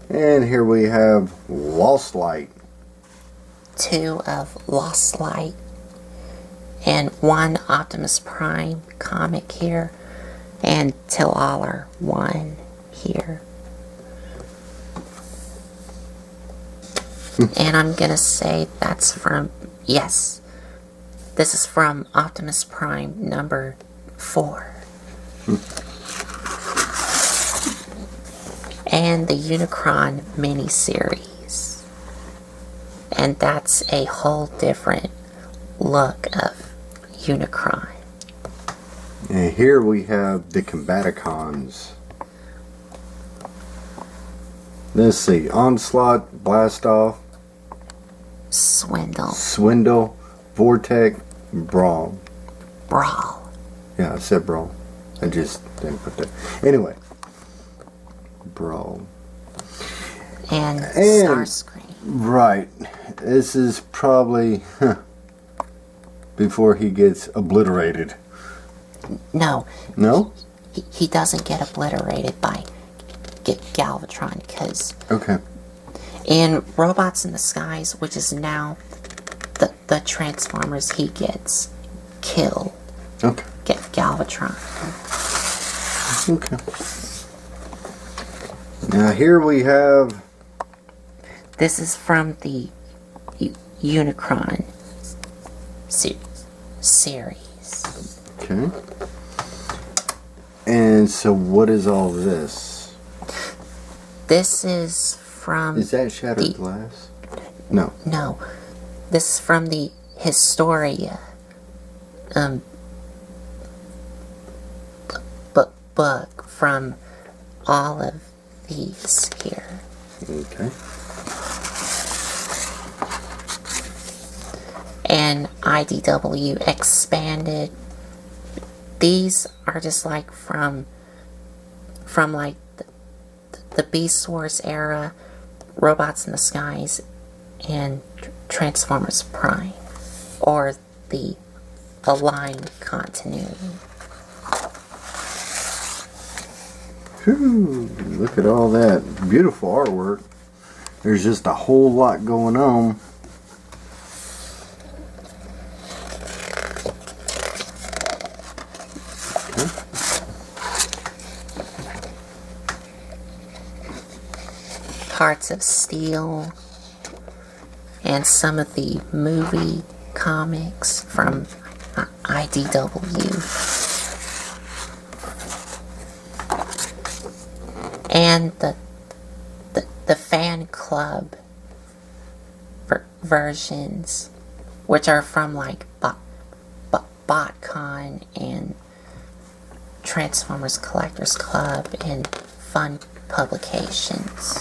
And here we have Lost Light. 2 of Lost Light, and 1 Optimus Prime comic here, and Tillaller 1 here. And I'm gonna say that's from, yes, this is from Optimus Prime number 4. And the Unicron miniseries. And that's a whole different look of Unicron. And here we have the Combaticons. Let's see. Onslaught, Blastoff, Swindle, Vortex, Brawl. Brawl. Yeah, I said Brawl. I just didn't put that. Anyway. Brawl. And Starscream. Right. This is probably before he gets obliterated. No. No? He doesn't get obliterated by Galvatron, because okay. in Robots in the Skies, which is now the Transformers, he gets killed. Okay. Get Galvatron. Okay. Now here we have... This is from the Unicron series. Okay. And so what is all this? This is from... Is that Shattered Glass? No. No. This is from the Historia book from all of these here. Okay. And IDW expanded. These are just like from like the Beast Wars era, Robots in the Skies, and Transformers Prime, or the Aligned continuity. Whew, look at all that beautiful artwork. There's just a whole lot going on. Okay. Hearts of Steel, and some of the movie comics from IDW. And the fan club versions, which are from like BotCon and Transformers Collectors Club and Fun Publications.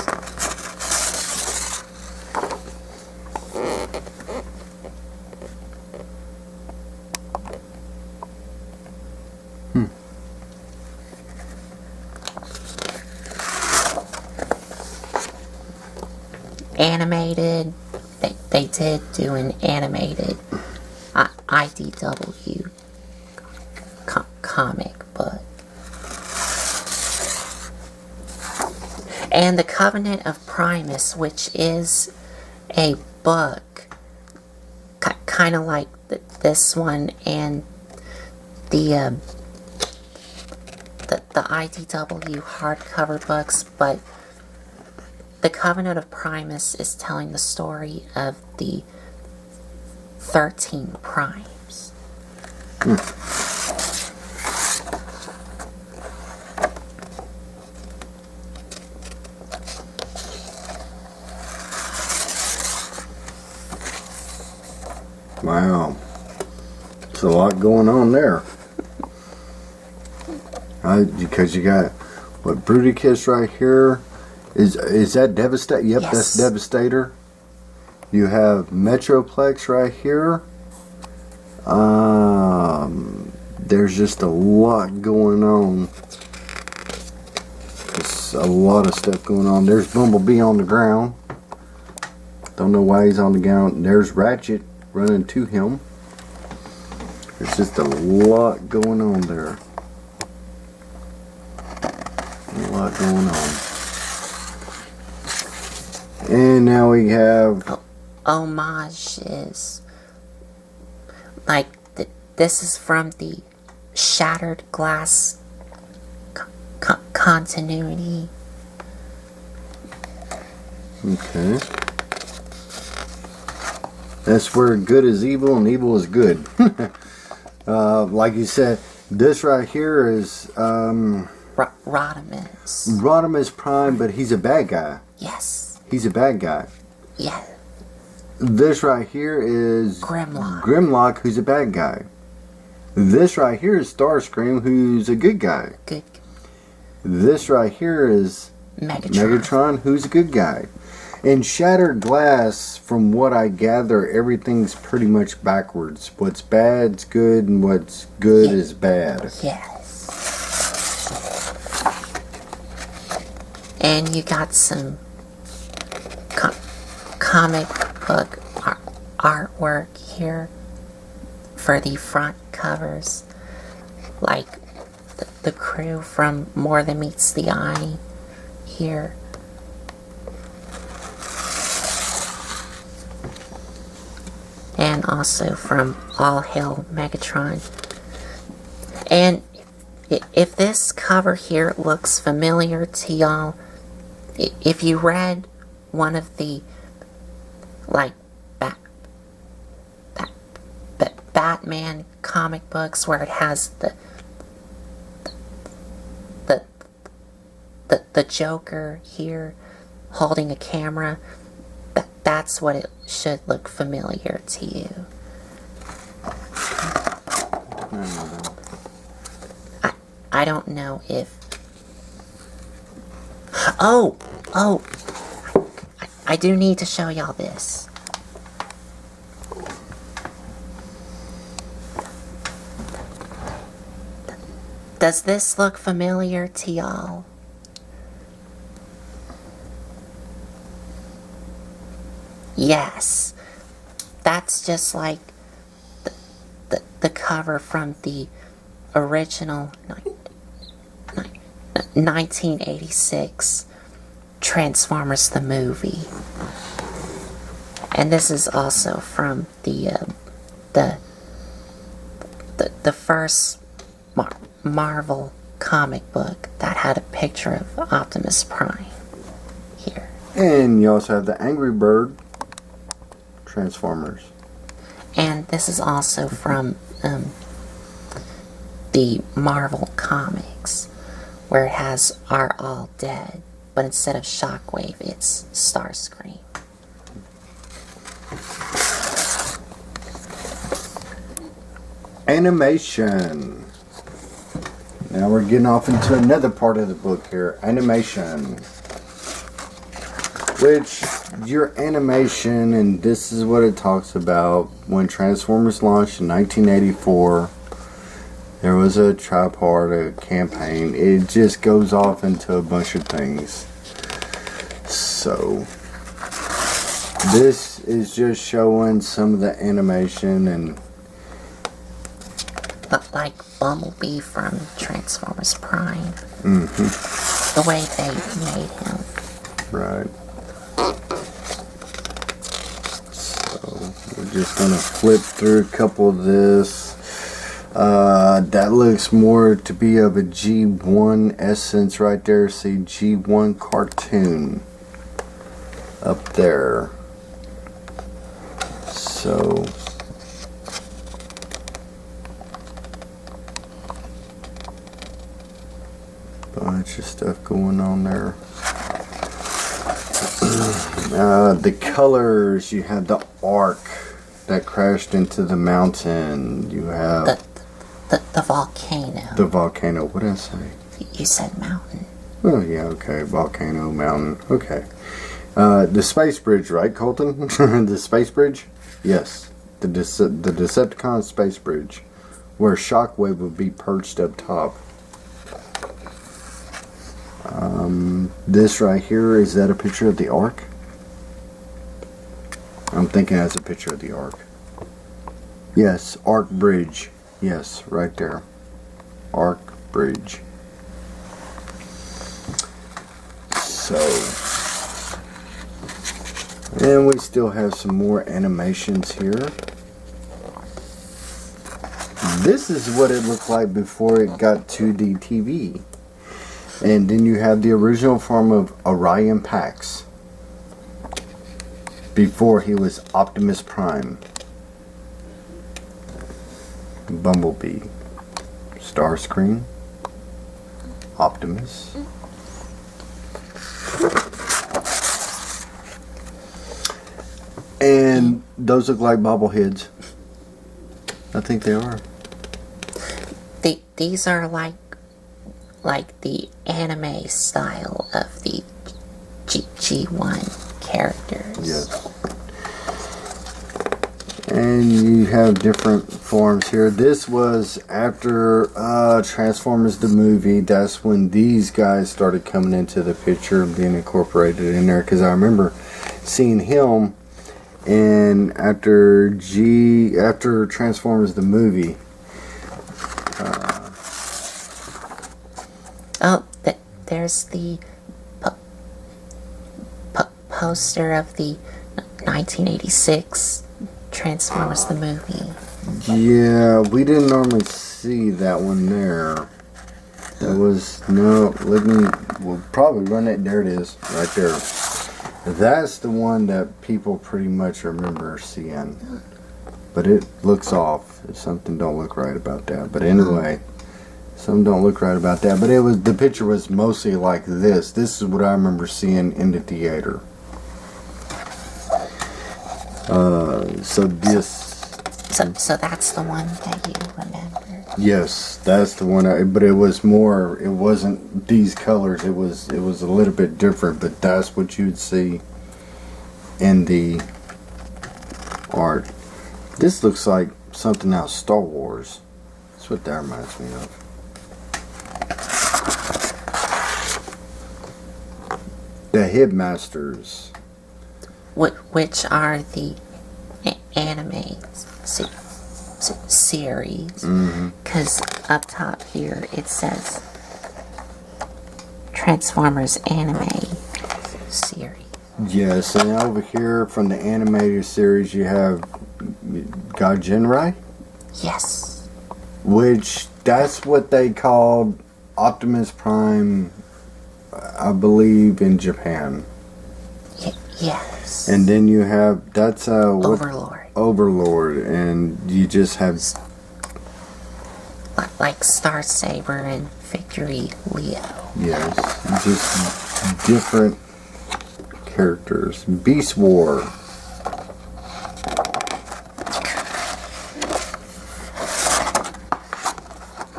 Animated, they did do an animated IDW comic book. And the Covenant of Primus, which is a book kind of like this one and the IDW hardcover books, but the Covenant of Primus is telling the story of the 13 Primes. Wow. There's a lot going on there. Because you got, what, Bruticus right here. Is that Devastator? Yep, yes. That's Devastator. You have Metroplex right here. There's just a lot going on. There's a lot of stuff going on. There's Bumblebee on the ground. Don't know why he's on the ground. There's Ratchet running to him. There's just a lot going on there. A lot going on. And now we have homages. Like, this is from the Shattered Glass continuity. Okay. That's where good is evil and evil is good. Like you said, this right here is Rodimus. Rodimus Prime, but he's a bad guy. Yes. He's a bad guy. Yeah. This right here is Grimlock. Grimlock, who's a bad guy. This right here is Starscream, who's a good guy. Good. This right here is Megatron, who's a good guy. In Shattered Glass, from what I gather, everything's pretty much backwards. What's bad's good and what's good is bad. Yes. And you got some comic book artwork here for the front covers, like the crew from More Than Meets the Eye here. And also from All Hail Megatron. And if this cover here looks familiar to y'all, if you read one of the like Batman comic books where it has the Joker here holding a camera, that's what it should look familiar to you. I don't know if I do need to show y'all this. Does this look familiar to y'all? Yes. That's just like the cover from the original 1986 Transformers the movie. And this is also from the first Marvel comic book that had a picture of Optimus Prime here. And you also have the Angry Bird Transformers. And this is also from the Marvel Comics, where it has Are All Dead, but instead of Shockwave, it's Starscream. Animation. Now we're getting off into another part of the book here. Animation. Which, your animation, and this is what it talks about. When Transformers launched in 1984, there was a tripartite campaign. It just goes off into a bunch of things. So, this is just showing some of the animation and Like Bumblebee from Transformers Prime. The way they made him. right. So we're just gonna flip through a couple of this. That looks more to be of a G1 essence right there. See, G1 cartoon up there. So bunch of stuff going on there. The colors, you have the arc that crashed into the mountain. You have The volcano. the volcano. What did I say? You said mountain. Oh yeah, okay, volcano, mountain. Okay. The space bridge, right, Colton? The space bridge? Yes. The Decepticon space bridge, where Shockwave would be perched up top. This right here, is that a picture of the Ark? I'm thinking that's a picture of the Ark. Yes, Ark Bridge. Yes, right there. Ark Bridge. So, and we still have some more animations here. This is what it looked like before it got 2D TV. And then you have the original form of Orion Pax before he was Optimus Prime, Bumblebee, Starscream, Optimus. And those look like bobbleheads. I think they are. These are like the anime style of the G1 characters. Yes. And you have different forms here. This was after Transformers the movie. That's when these guys started coming into the picture, being incorporated in there. Because I remember seeing him, and after Transformers the movie. Oh, there's the poster of the 1986 Transformers the movie. Yeah, we didn't normally see that one there. That was, no, we'll probably run it. There it is, right there. That's the one that people pretty much remember seeing. But it looks off. Something don't look right about that. But anyway, something don't look right about that. But the picture was mostly like this. This is what I remember seeing in the theater. So that's the one that you remember. Yes, that's the one. But it wasn't these colors. It was a little bit different. But that's what you'd see in the art. This looks like something out of Star Wars. That's what that reminds me of. The Headmasters. Which are the anime series. Because up top here it says Transformers anime series. Yes, and over here from the animated series you have Gaijinrai, Yes. which that's what they called Optimus Prime, I believe, in Japan. Yes. And then you have, that's Overlord. Overlord, and you just have like Star Saber and Victory Leo. yes, just different characters. Beast War.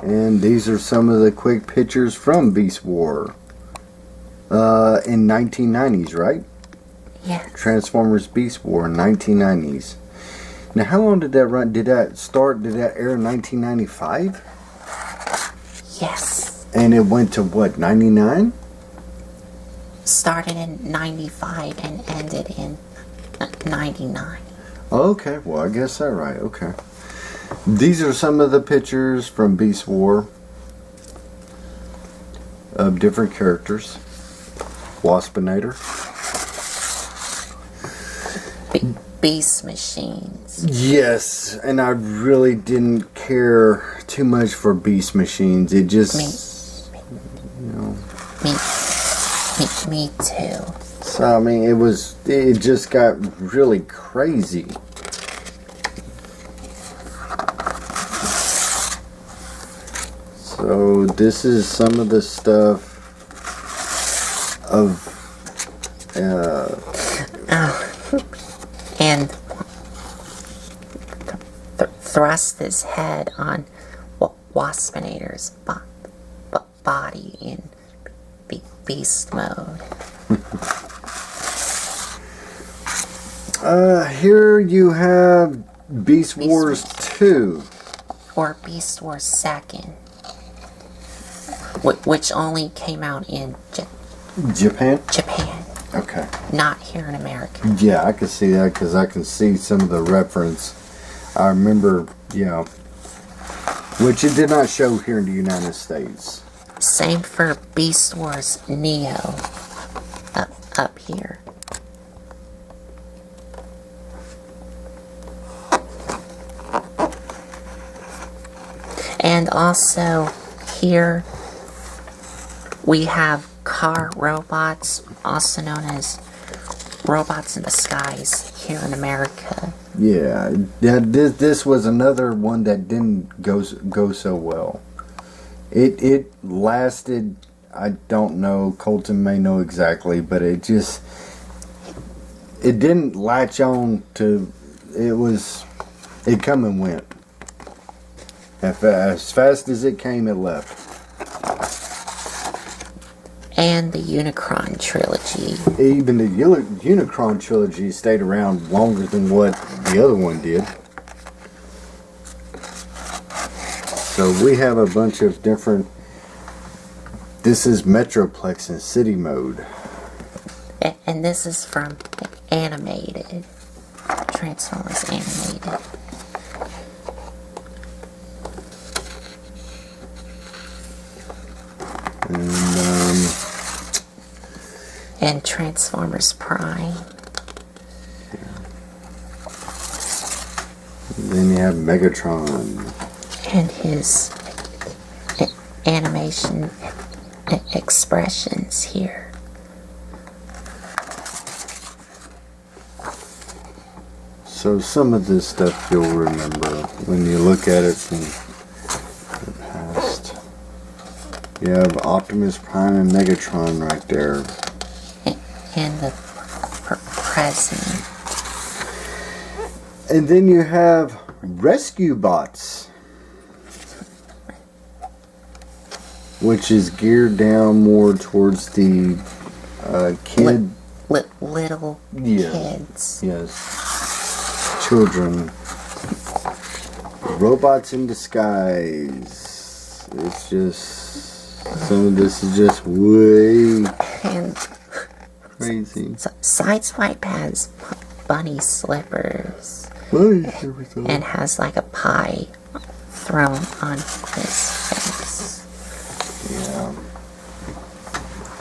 And these are some of the quick pictures from Beast War. In 1990s, right? Yes. Transformers Beast War, 1990s. Now, how long did that run? Did that air in 1995? Yes. And it went to what, 99? Started in 95 and ended in 99. Okay, well, I guess that's right. Okay. These are some of the pictures from Beast War of different characters. Waspinator. Beast Machines. Yes, and I really didn't care too much for Beast Machines. It just, you know. Me too. So I mean, it just got really crazy. So this is some of the stuff of And thrust his head on Waspinator's body in beast mode. Here you have Beast Wars 2. Or Beast Wars 2nd. Which only came out in Japan? Japan. Okay. Not here in America. Yeah, I can see that because I can see some of the reference. I remember, which it did not show here in the United States. Same for Beast Wars Neo. Up here. And also here we have car robots, also known as robots in disguise here in America. Yeah, this was another one that didn't go so well. It lasted, I don't know, Colton may know exactly, but it didn't latch on to, it come and went. As fast as it came, it left. And the Unicron trilogy. Even the Unicron trilogy stayed around longer than what the other one did. So we have a bunch of different. This is Metroplex and City Mode. And this is from Animated. Transformers Animated. And Transformers Prime. Then you have Megatron. And his animation expressions here. So some of this stuff you'll remember when you look at it from the past. You have Optimus Prime and Megatron right there. And the present. And then you have Rescue Bots, which is geared down more towards the kid. Little kids. Yes. Children. Robots in disguise. It's just, some of this is just way And crazy. Sideswipe has bunny slippers. And has like a pie thrown on his face. Yeah.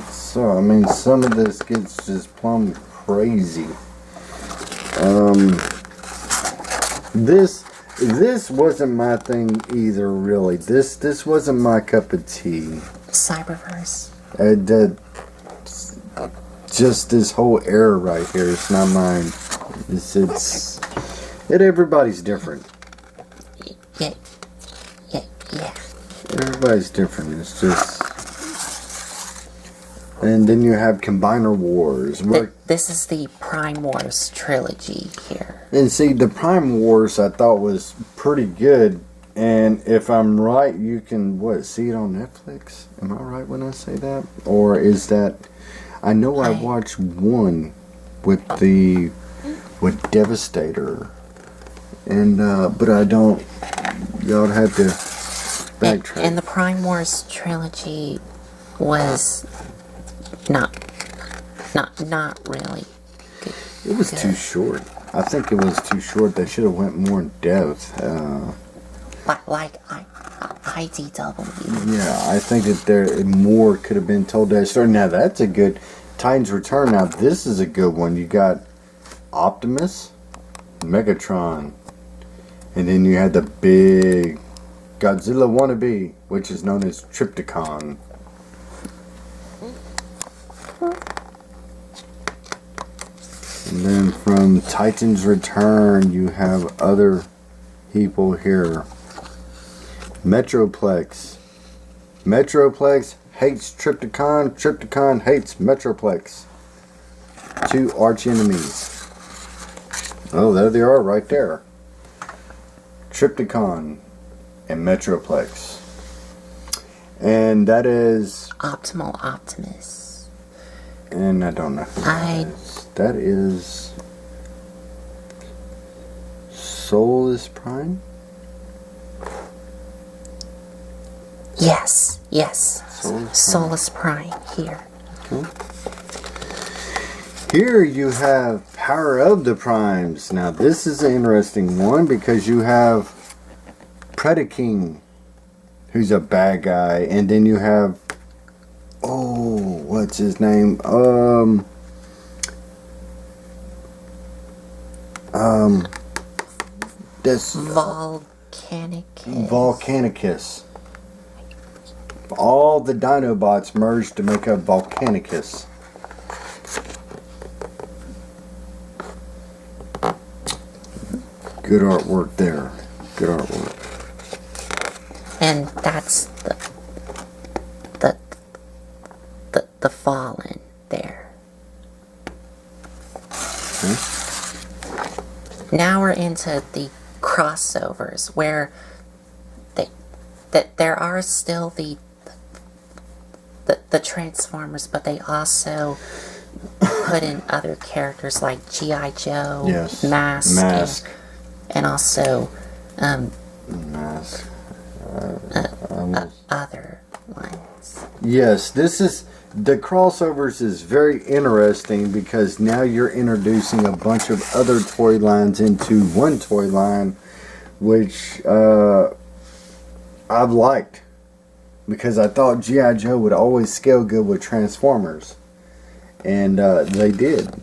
So, I mean, some of this gets just plumb crazy. This wasn't my thing either, really. This wasn't my cup of tea. Cyberverse. Just this whole era right here, it's not mine. It's Everybody's different. Yeah, yeah. Everybody's different. It's just. And then you have Combiner Wars. This is the Prime Wars trilogy here. And see, the Prime Wars I thought was pretty good. And if I'm right, you can, see it on Netflix? Am I right when I say that? Or is that... I know I watched one with Devastator. And, but I don't... Y'all have to backtrack. And the Prime Wars trilogy was not really good. It was too short. I think it was too short. They should have went more in depth. Like IDW. Yeah, I think that there more could have been told that story. Now that's a good Titans Return. Now this is a good one. You got Optimus, Megatron, and then you had the big Godzilla wannabe, which is known as Trypticon. And then from Titans Return, you have other people here. Metroplex. Metroplex hates Trypticon. Trypticon hates Metroplex. Two arch enemies. Oh, there they are right there. Trypticon and Metroplex. And that is... Optimal Optimus. And I don't know who that is. That is... Solus Prime? Yes. Solus Prime here. Okay. Here you have Power of the Primes. Now this is an interesting one because you have Predaking, who's a bad guy, and then you have what's his name? This Volcanicus. All the Dinobots merged to make up Volcanicus. Good artwork there. Good artwork. And that's the Fallen there. Okay. Now we're into the crossovers where there are still the Transformers, but they also put in other characters like G.I. Joe, yes. Mask. And also Mask. Other ones. Yes, this is the crossovers is very interesting because now you're introducing a bunch of other toy lines into one toy line, which I've liked because I thought G.I. Joe would always scale good with Transformers, and they did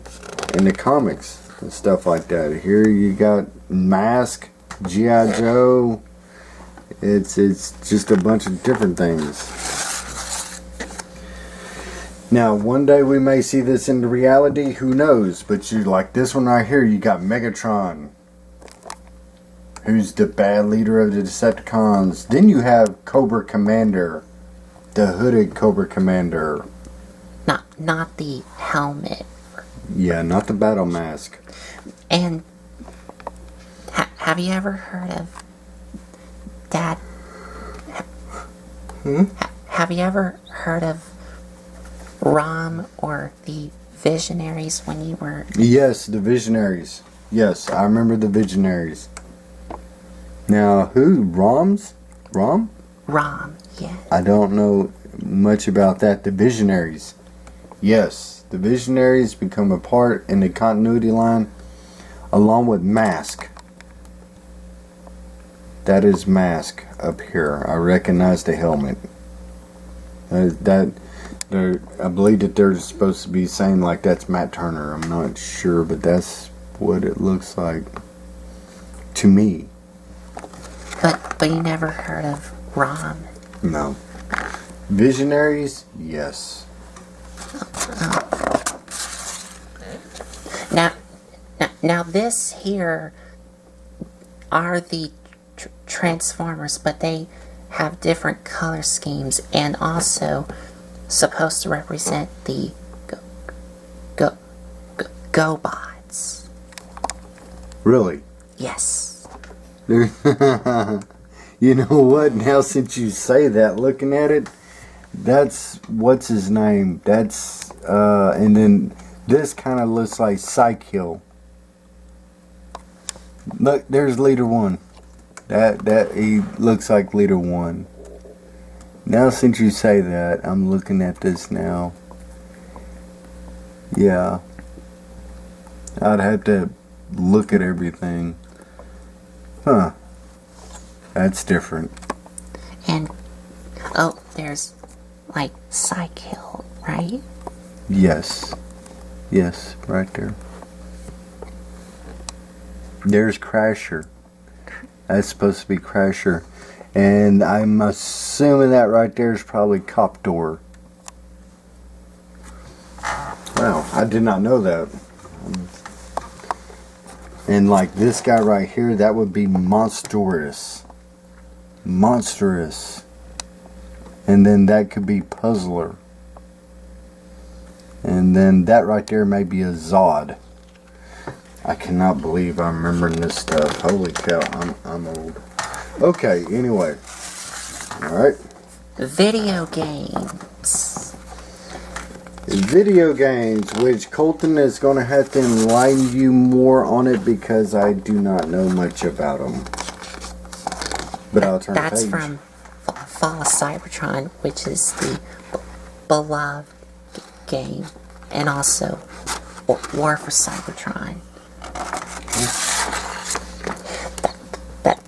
in the comics and stuff like that. Here you got Mask, G.I. Joe. It's just a bunch of different things. Now, one day we may see this in reality, who knows? But you like this one right here, you got Megatron, who's the bad leader of the Decepticons. Then you have Cobra Commander, the hooded Cobra Commander. Not the helmet. Yeah, not the battle mask. And have you ever heard of Dad? Have you ever heard of Rom or the Visionaries when you were... Yes, the Visionaries. Yes, I remember the Visionaries. Now, who? Rom? Rom, yeah. I don't know much about that. The Visionaries. Yes, the Visionaries become a part in the continuity line along with Mask. That is Mask up here. I recognize the helmet. I believe that they're supposed to be saying like that's Matt Turner. I'm not sure, but that's what it looks like to me. But you never heard of Rom? No. Visionaries? Yes. Now this here are the Transformers, but they have different color schemes and also supposed to represent the go, GoBots. Really? Yes. You know what? Now since you say that, looking at it, that's what's his name. That's and then this kind of looks like Psykill. Look, there's Leader One. That he looks like Leader One. Now since you say that, I'm looking at this now. Yeah. I'd have to look at everything. Huh. That's different. And oh, there's like Psykill, right? Yes. Yes, right there. There's Crasher. That's supposed to be Crasher. And I'm assuming that right there is probably Coptor. Wow, I did not know that. And like this guy right here, that would be Monstrous. Monstrous. And then that could be Puzzler. And then that right there may be a Zod. I cannot believe I'm remembering this stuff. Holy cow, I'm old. Okay, anyway. Alright. Video games. Video games, which Colton is going to have to enlighten you more on it because I do not know much about them. But I'll turn That's page. from Fall of Cybertron, which is the beloved game, and also War for Cybertron.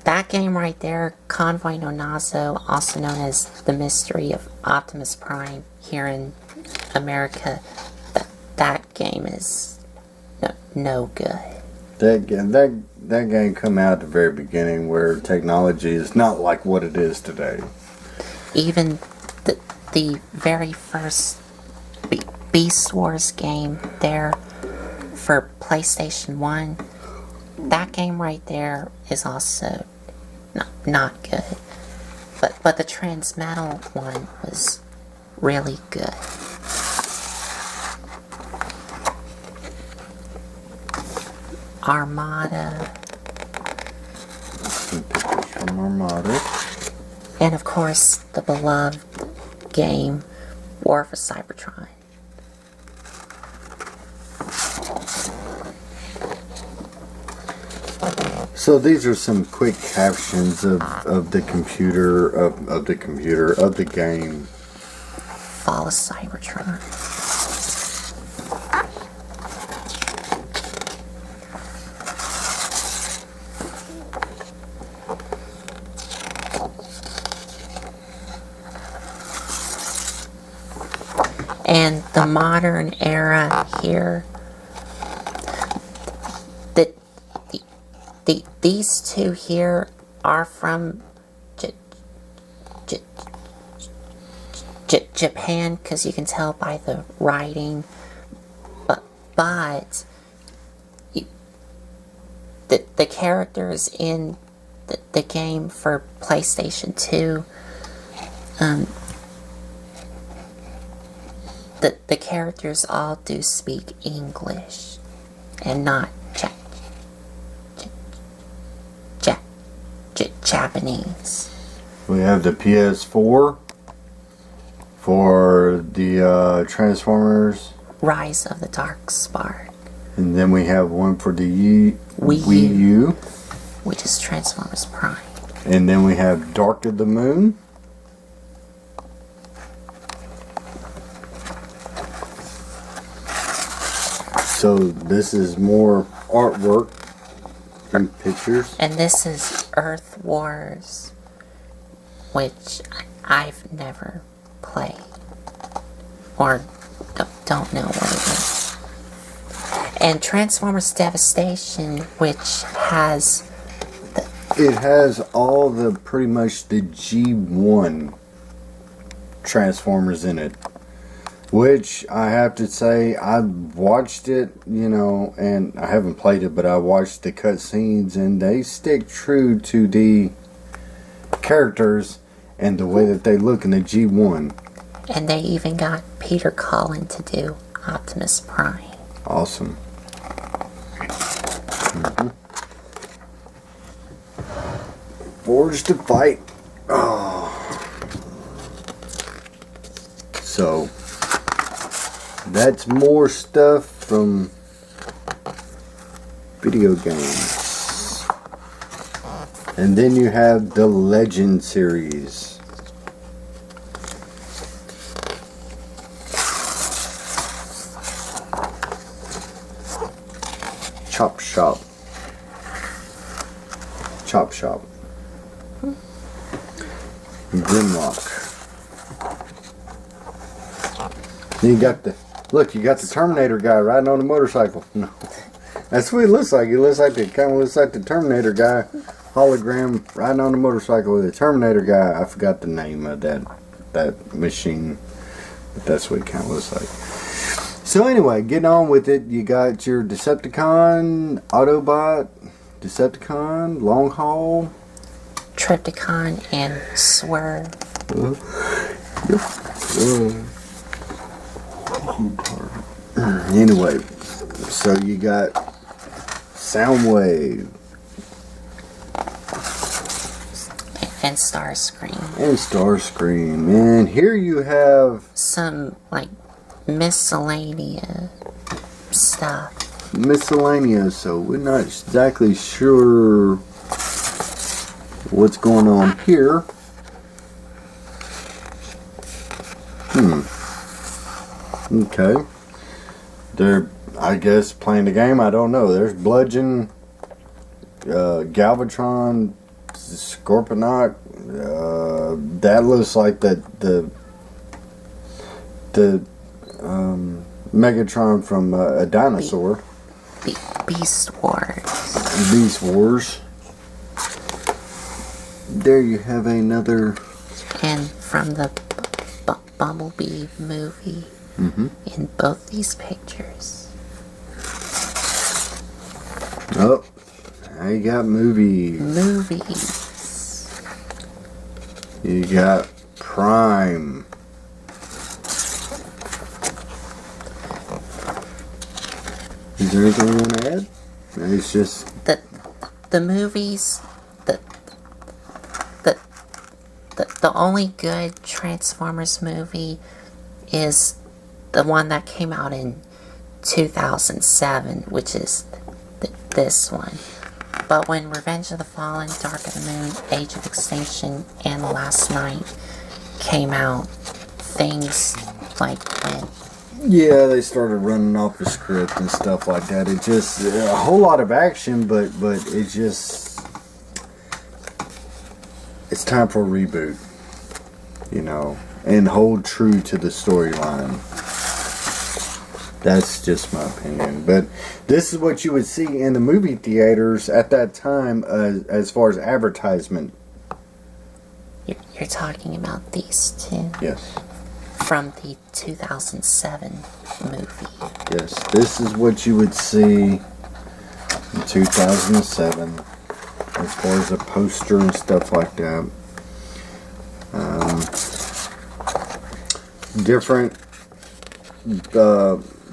That game right there, Convoy no Nazo, also known as The Mystery of Optimus Prime here in America, that game is no good. That game come out at the very beginning where technology is not like what it is today. Even the very first Beast Wars game there for PlayStation 1, that game right there is also not good. But the Transmetal one was really good. Armada. Some pictures from Armada. And of course, the beloved game, War for Cybertron. So these are some quick captions of the game. Fall of Cybertron. And the modern era here, these two here are from Japan, because you can tell by the writing, but the characters in the game for PlayStation 2, the characters all do speak English and not Japanese. We have the PS4 for the Transformers. Rise of the Dark Spark. And then we have one for the Wii U. Which is Transformers Prime. And then we have Dark of the Moon. So this is more artwork and pictures. And this is Earth Wars, which I've never played. Or don't know what it is. And Transformers Devastation, which has... It has all the, pretty much the G1 Transformers in it. Which I have to say, I watched it, you know, and I haven't played it, but I watched the cutscenes, and they stick true to the characters and the way that they look in the G1. And they even got Peter Cullen to do Optimus Prime. Awesome. Forged to Fight. Oh. So, that's more stuff from video games. And then you have the Legend series. Chop Shop. Chop Shop. Grimlock. Then you got the Terminator guy riding on a motorcycle. No, that's what he looks like. He looks like the Terminator guy, hologram riding on a motorcycle with a Terminator guy. I forgot the name of that machine, but that's what he kind of looks like. So anyway, getting on with it. You got your Decepticon, Autobot, Decepticon, Long Haul, Tripticon, and Swerve. Anyway, so you got Soundwave And Starscream. and Starscream, and here you have Some, like, miscellaneous stuff. miscellaneous. So we're not exactly sure what's going on here. Okay. They're, I guess, playing the game. I don't know. There's Bludgeon, Galvatron, Scorponok. That looks like the Megatron from a dinosaur. Beast Wars. Beast Wars. There you have another. And from the Bumblebee movie. In both these pictures. Oh, now you got movies. You got Prime. Is there anything you want to add? It's just The movies, the only good Transformers movie is the one that came out in 2007, which is this one. But when Revenge of the Fallen, Dark of the Moon, Age of Extinction, and The Last Night came out, things like when yeah, they started running off the script and stuff like that. It just a whole lot of action, but it just it's time for a reboot, you know, and hold true to the storyline. That's just my opinion. But this is what you would see in the movie theaters at that time as far as advertisement. you're talking about these two Yes. from the 2007 movie. Yes. This is what you would see in 2007 as far as a poster and stuff like that. Different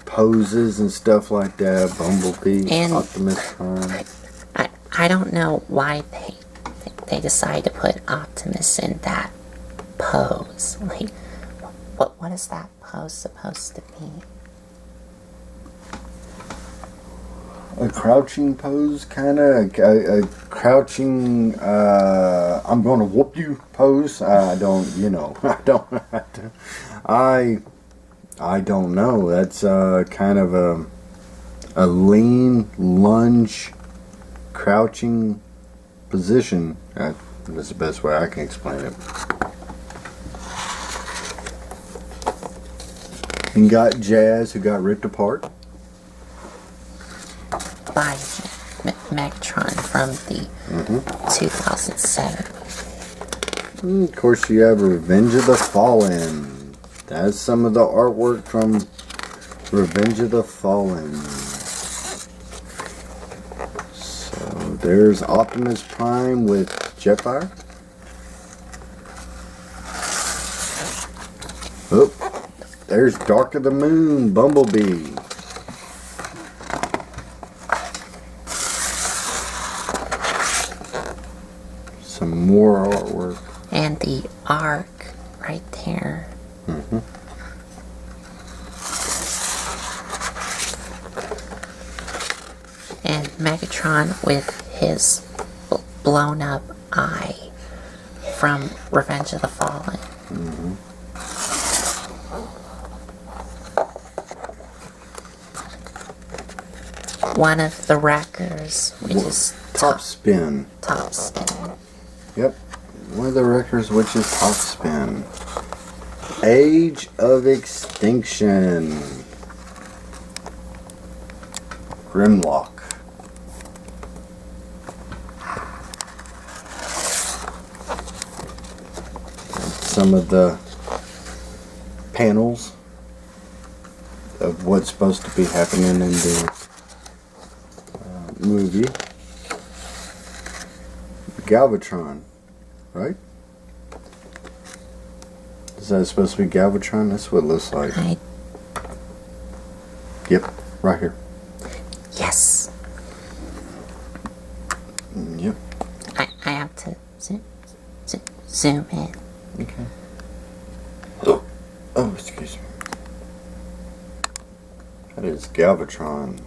poses and stuff like that. Bumblebee, And Optimus Prime. I don't know why they decided to put Optimus in that pose. Like, what is that pose supposed to be? A crouching pose, kind of a crouching. I'm going to whoop you pose. I don't, you know, I don't know. That's kind of a lean lunge, crouching position. That's the best way I can explain it. You got Jazz, who got ripped apart. By Megatron from the 2007. Of course, you have Revenge of the Fallen. That's some of the artwork from Revenge of the Fallen. So there's Optimus Prime with Jetfire. Oh, there's Dark of the Moon, Bumblebee. Some more artwork. And the Ark right there. And Megatron with his blown up eye from Revenge of the Fallen. One of the wreckers, which is Top Spin. top spin. Yep. One of the wreckers, which is Top Spin. Age of Extinction. Grimlock. Some of the panels of what's supposed to be happening in the movie. Galvatron, right? Is that supposed to be Galvatron? That's what it looks like. Yep, right here. Yes. Yep. I have to zoom in. Okay. Oh, excuse me. That is Galvatron.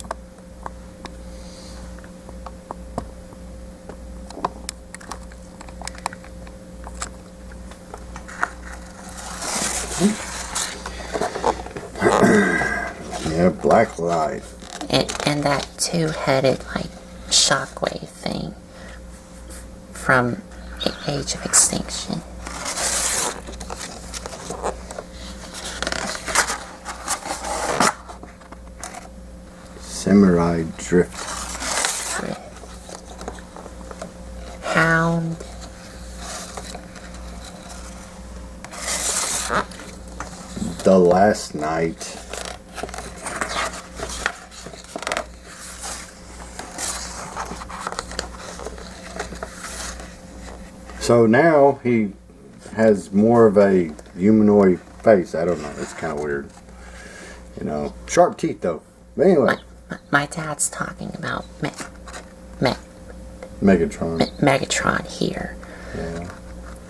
Yeah, Black Light. And that two-headed, like, shockwave thing from Age of Extinction. Samurai Drift. Hound. The Last Night. So now he has more of a humanoid face. I don't know. It's kind of weird. You know, sharp teeth though. But anyway. My dad's talking about Megatron. Megatron here. Yeah.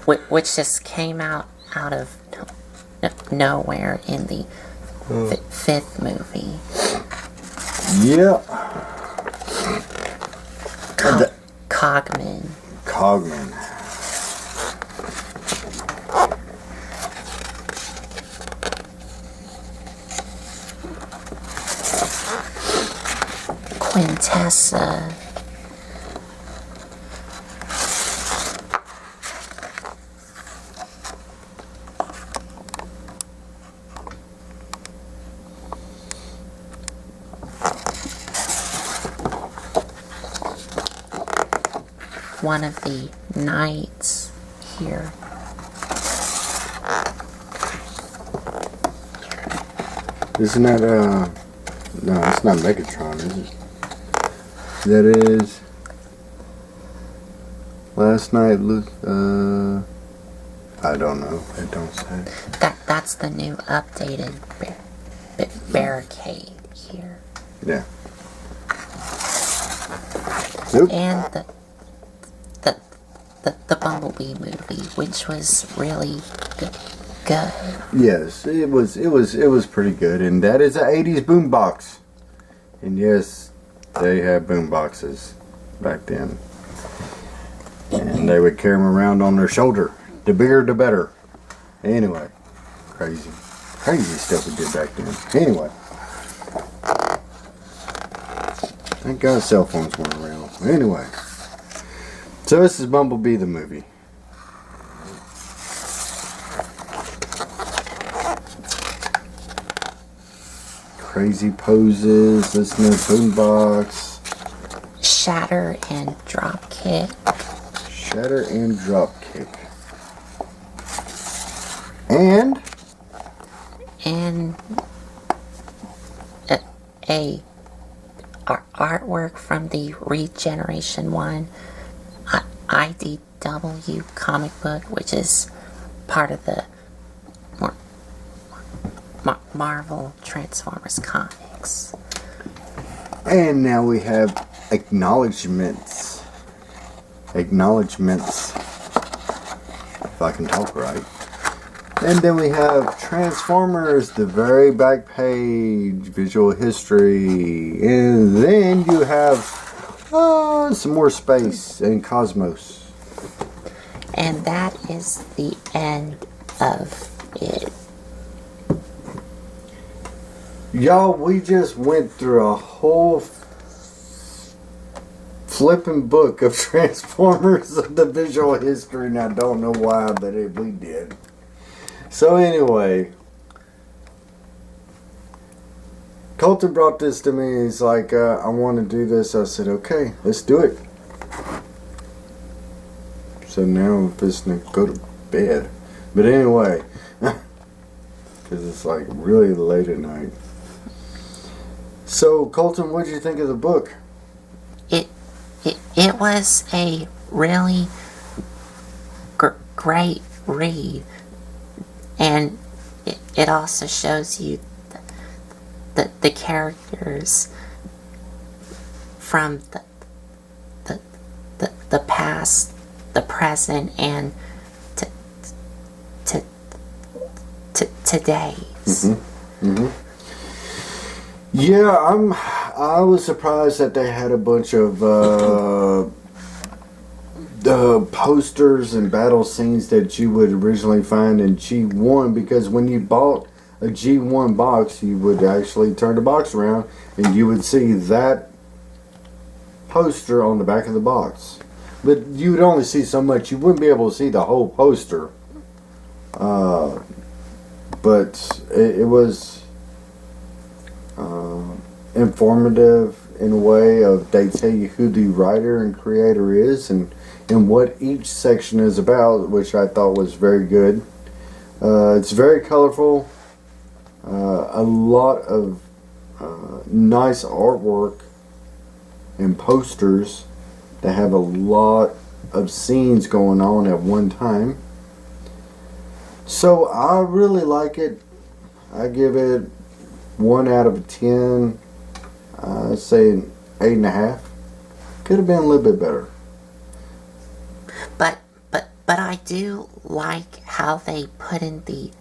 Which just came out of nowhere in the fifth movie. Yeah. Cogman. Cogman. Quintessa. One of the knights here. Isn't that no, it's not Megatron, is it? That is Last Night, I don't know. It don't say. That's the new updated barricade here. Yeah. Nope. And the Bumblebee movie, which was really good. Yes, it was pretty good, and that is an 80s boombox. And yes, they had boomboxes back then. And they would carry them around on their shoulder. The bigger, the better. Anyway, crazy stuff we did back then. Anyway, thank God cell phones weren't around. Anyway, so this is Bumblebee the movie. Crazy poses, listening to boombox. Shatter and Dropkick. Shatter and Dropkick. And in a artwork from the Regeneration 1 IDW comic book, which is part of the Marvel Transformers comics. And now we have acknowledgements. Acknowledgements, if I can talk right. And then we have Transformers, the very back page, visual history. And then you have some more space and cosmos. And that is the end of it. Y'all, we just went through a whole flipping book of Transformers of the visual history, and I don't know why, but we did. So anyway, Colton brought this to me. He's like, I want to do this. I said, okay, let's do it. So now I'm just going to go to bed. But anyway, because it's like really late at night. So Colton, what did you think of the book? It was a really great read. And it also shows you the characters from the past, the present, and today's. Yeah, I was surprised that they had a bunch of the posters and battle scenes that you would originally find in G1, because when you bought a G1 box, you would actually turn the box around and you would see that poster on the back of the box. But you would only see so much. You wouldn't be able to see the whole poster. But it was informative in a way of they tell you who the writer and creator is and what each section is about, which I thought was very good. It's very colorful. A lot of nice artwork and posters that have a lot of scenes going on at one time. So I really like it. I give it 1 out of 10. I'd say an 8.5. Could have been a little bit better. But I do like how they put in the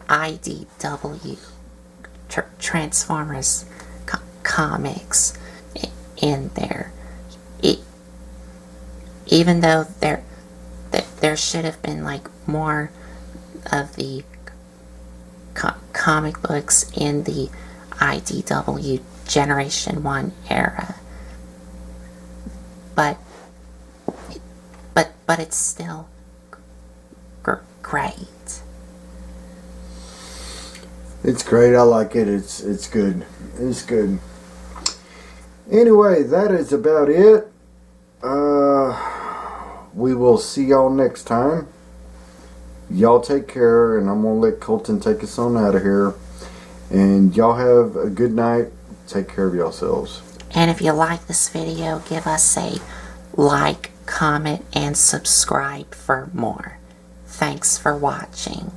IDW Transformers comics in there. Even though there should have been like more of the comic books in the IDW Generation 1 era. But it's still great. It's great. I like it. It's good. It's good. Anyway, that is about it. We will see y'all next time. Y'all take care, and I'm gonna let Colton take us on out of here. And y'all have a good night. Take care of yourselves. And if you like this video, give us a like, comment, and subscribe for more. Thanks for watching.